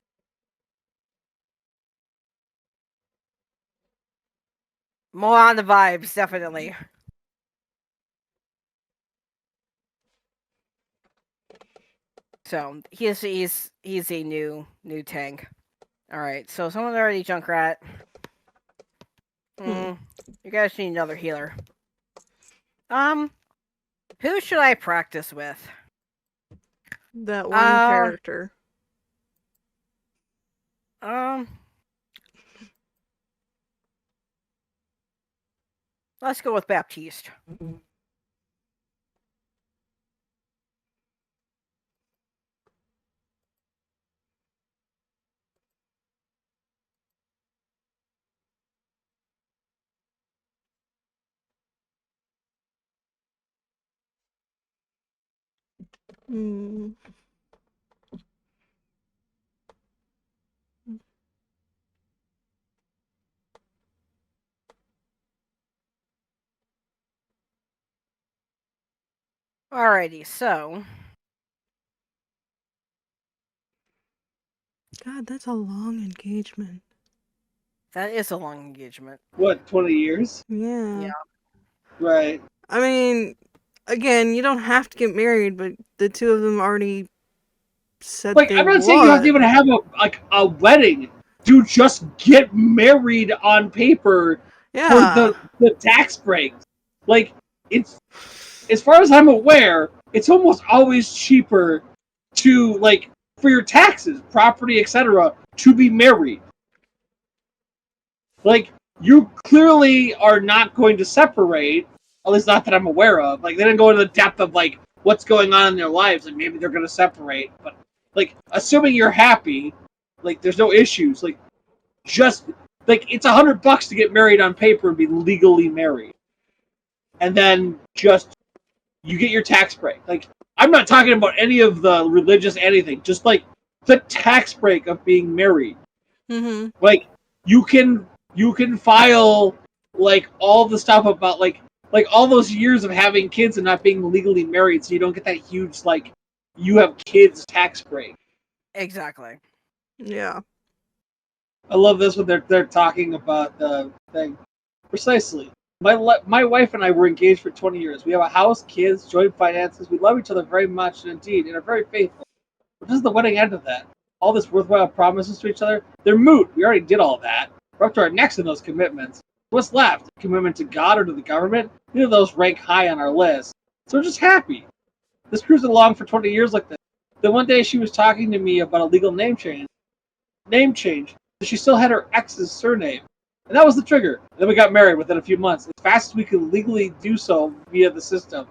Moana vibes, definitely. So he's a new tank. All right, so someone's already Junkrat. You guys need another healer. Who should I practice with? That one character. Let's go with Baptiste. Alrighty, so. God, that's a long engagement. That is a long engagement. What, 20 years? Yeah. Right. I mean, again, you don't have to get married, but the two of them already said they would. I'm not saying you have to even have a wedding. You just get married on paper for the tax breaks. Like, it's, as far as I'm aware, it's almost always cheaper to, like, for your taxes, property, etc., to be married. Like, you clearly are not going to separate, at least not that I'm aware of. Like, they didn't go into the depth of, like, what's going on in their lives. Like, maybe they're going to separate. But, like, assuming you're happy, like, there's no issues. Like, just, like, it's $100 to get married on paper and be legally married. And then just, you get your tax break. Like, I'm not talking about any of the religious anything. Just, like, the tax break of being married. Mm-hmm. Like, you can file, like, all the stuff about, like all those years of having kids and not being legally married, so you don't get that huge, like, you have kids tax break. Exactly. Yeah. I love this when they're talking about the thing. Precisely. My wife and I were engaged for 20 years. We have a house, kids, joint finances. We love each other very much and indeed, and are very faithful. But this is the wedding end of that. All this worthwhile promises to each other, they're moot. We already did all that. We're up to our necks in those commitments. What's left? A commitment to God or to the government? Neither of those rank high on our list. So we're just happy. This cruised along for 20 years like this. Then one day she was talking to me about a legal name change. But she still had her ex's surname. And that was the trigger. And then we got married within a few months, as fast as we could legally do so via the system.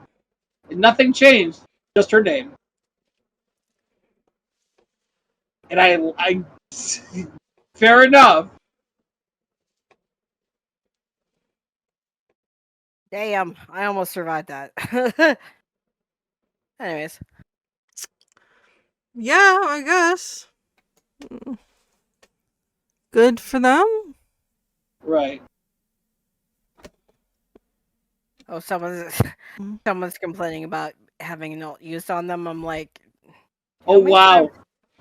And nothing changed, just her name. And I fair enough. Damn, I almost survived that. Anyways. Yeah, I guess. Good for them. Right. Oh, someone's complaining about having an alt used on them. I'm like, Oh, wow.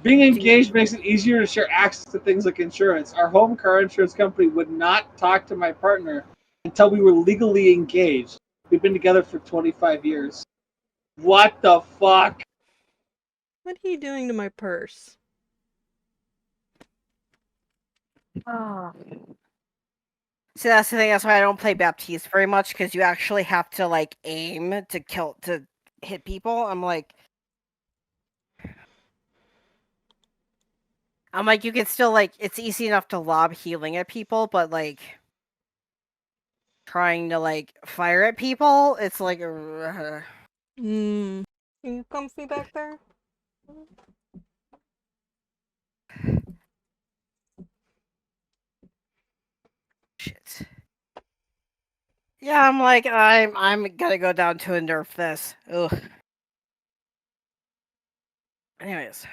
Being engaged makes it easier to share access to things like insurance. Our home car insurance company would not talk to my partner until we were legally engaged. We've been together for 25 years. What the fuck? What are you doing to my purse? oh. See, that's the thing. That's why I don't play Baptiste very much, because you actually have to like aim to hit people. I'm like, you can still like, it's easy enough to lob healing at people, but like trying to like fire at people, it's like. Can you comfy back there? Shit. Yeah, I'm like, I'm gonna go down to a nerf this. Ugh. Anyways.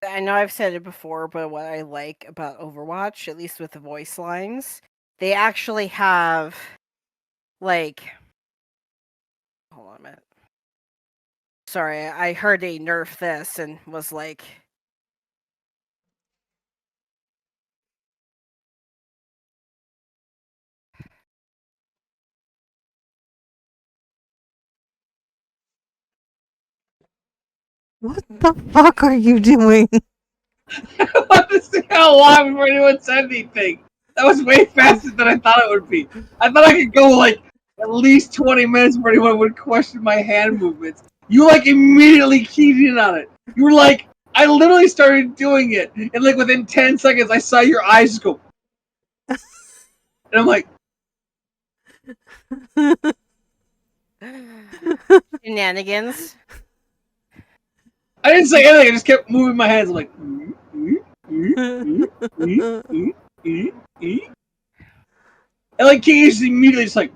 I know I've said it before, but what I like about Overwatch, at least with the voice lines, they actually have, like... Hold on a minute. Sorry, I heard they nerf this and was like... What the fuck are you doing? I want to see how long before anyone said anything. That was way faster than I thought it would be. I thought I could go like at least 20 minutes before anyone would question my hand movements. You like immediately keyed in on it. You were like, I literally started doing it, and like within 10 seconds, I saw your eyes just go. And I'm like, Shenanigans. I didn't say anything. I just kept moving my hands. I'm like, and like King is immediately just like,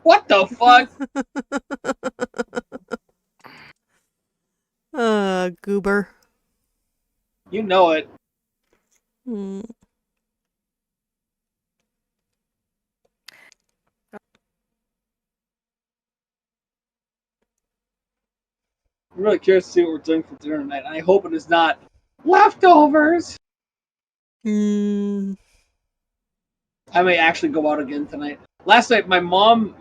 what the fuck? Goober. You know it. Hmm. I'm really curious to see what we're doing for dinner tonight. I hope it is not leftovers. Mm. I may actually go out again tonight. Last night, my mom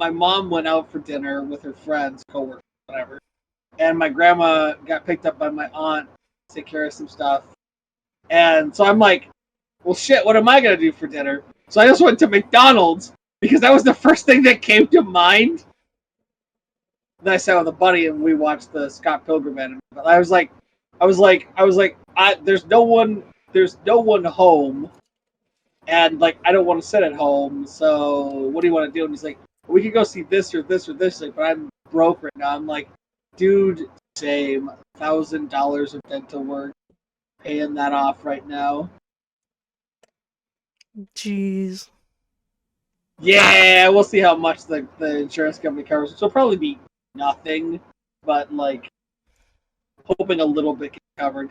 went out for dinner with her friends, coworkers, whatever, and my grandma got picked up by my aunt to take care of some stuff. And so I'm like, well, shit, what am I gonna do for dinner? So I just went to McDonald's because that was the first thing that came to mind. Then I sat with a buddy and we watched the Scott Pilgrim anime. But I was like, there's no one home, and like I don't want to sit at home. So what do you want to do? And he's like, we could go see this or this or this. Like, but I'm broke right now. I'm like, dude, same $1,000 of dental work, paying that off right now. Jeez. Yeah, we'll see how much the insurance company covers. It'll probably be nothing, but like hoping a little bit gets covered.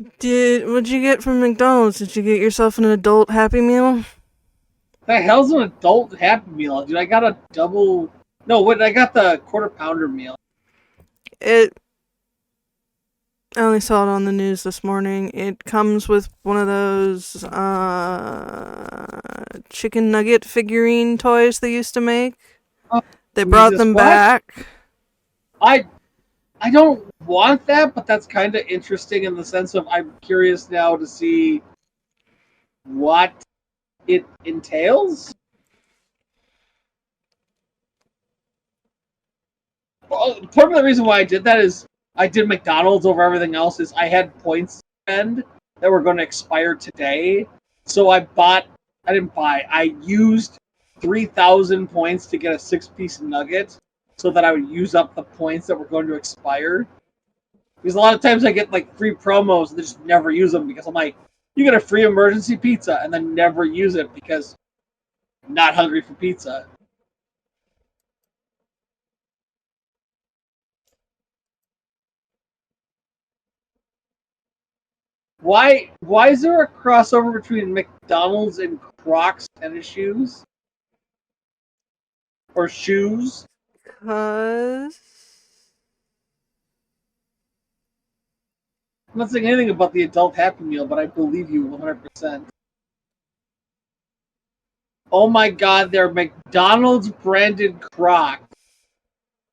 What'd you get from McDonald's? Did you get yourself an adult Happy Meal? The hell's an adult Happy Meal, dude? I got a double. No, wait, I got the quarter pounder meal. I only saw it on the news this morning. It comes with one of those chicken nugget figurine toys they used to make. Oh, they brought them what? back. I don't want that, but that's kind of interesting in the sense of I'm curious now to see what it entails. Well, part of the reason why I did that is I did McDonald's over everything else. Is I had points to spend that were going to expire today, so I used 3,000 points to get a 6-piece nugget, so that I would use up the points that were going to expire. Because a lot of times I get like free promos and they just never use them because I'm like, you get a free emergency pizza and then never use it because I'm not hungry for pizza. Why is there a crossover between McDonald's and Crocs tennis shoes? Or shoes? Cause I'm not saying anything about the adult Happy Meal, but I believe you 100%. Oh my god, they're McDonald's branded Crocs.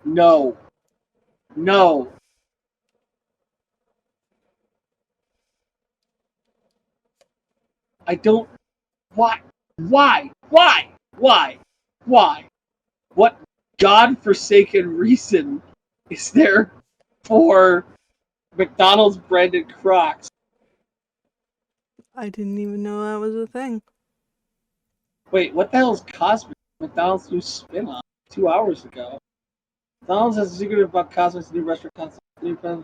No. No. I don't. Why? Why? Why? Why? Why? What godforsaken reason is there for McDonald's branded Crocs? I didn't even know that was a thing. Wait, what the hell is Cosmic? McDonald's new spin-off 2 hours ago. McDonald's has a secret about Cosmic's new restaurant concept. The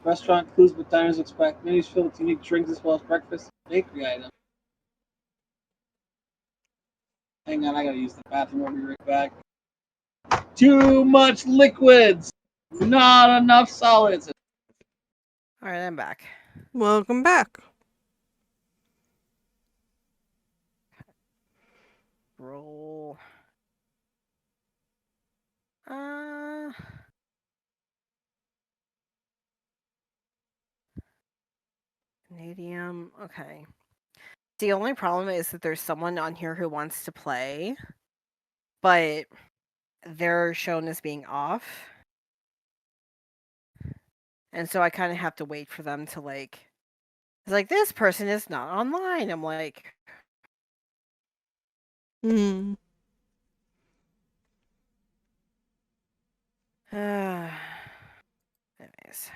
restaurant includes what diners expect. Menus filled with unique drinks as well as breakfast and bakery items. Hang on, I gotta use the bathroom. I'll be right back. Too much liquids! Not enough solids! Alright, I'm back. Welcome back. Roll. Canadium. Okay. The only problem is that there's someone on here who wants to play, but they're shown as being off. And so I kind of have to wait for them to it's like, this person is not online. I'm like, Hmm. anyways.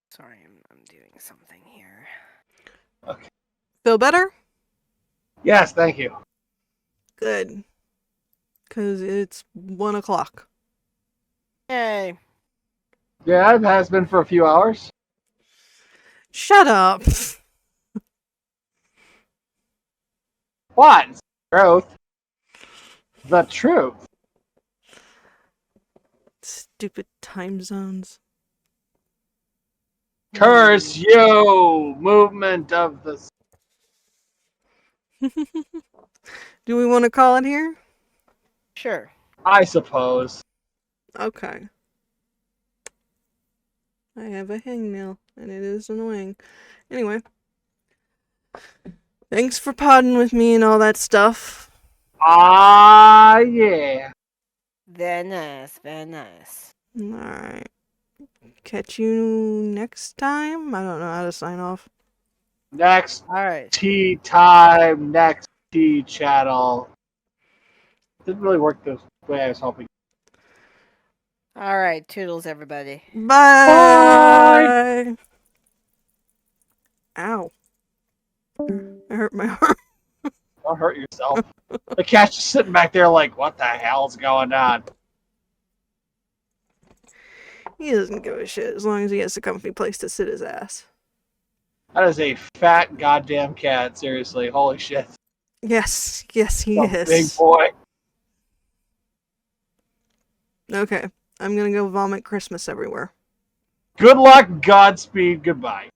Sorry, I'm doing something here. Okay. Feel better? Yes, thank you. Good. Because it's 1 o'clock. Yay. Yeah, it has been for a few hours. Shut up. What? Growth. The truth. Stupid time zones. Curse you, movement of the... Do we want to call it here? Sure. I suppose. Okay. I have a hangnail, and it is annoying. Anyway. Thanks for podding with me and all that stuff. Ah, yeah. Very nice, very nice. Alright. Catch you next time? I don't know how to sign off. Next Alright. tea time, next tea channel. Didn't really work the way I was hoping. Alright, toodles, everybody. Bye! Ow. I hurt my arm. Don't hurt yourself. The cat's just sitting back there like, what the hell's going on? He doesn't give a shit as long as he has a comfy place to sit his ass. That is a fat goddamn cat, seriously. Holy shit. Yes, he A is. big boy. Okay. I'm gonna go vomit Christmas everywhere. Good luck, Godspeed, goodbye.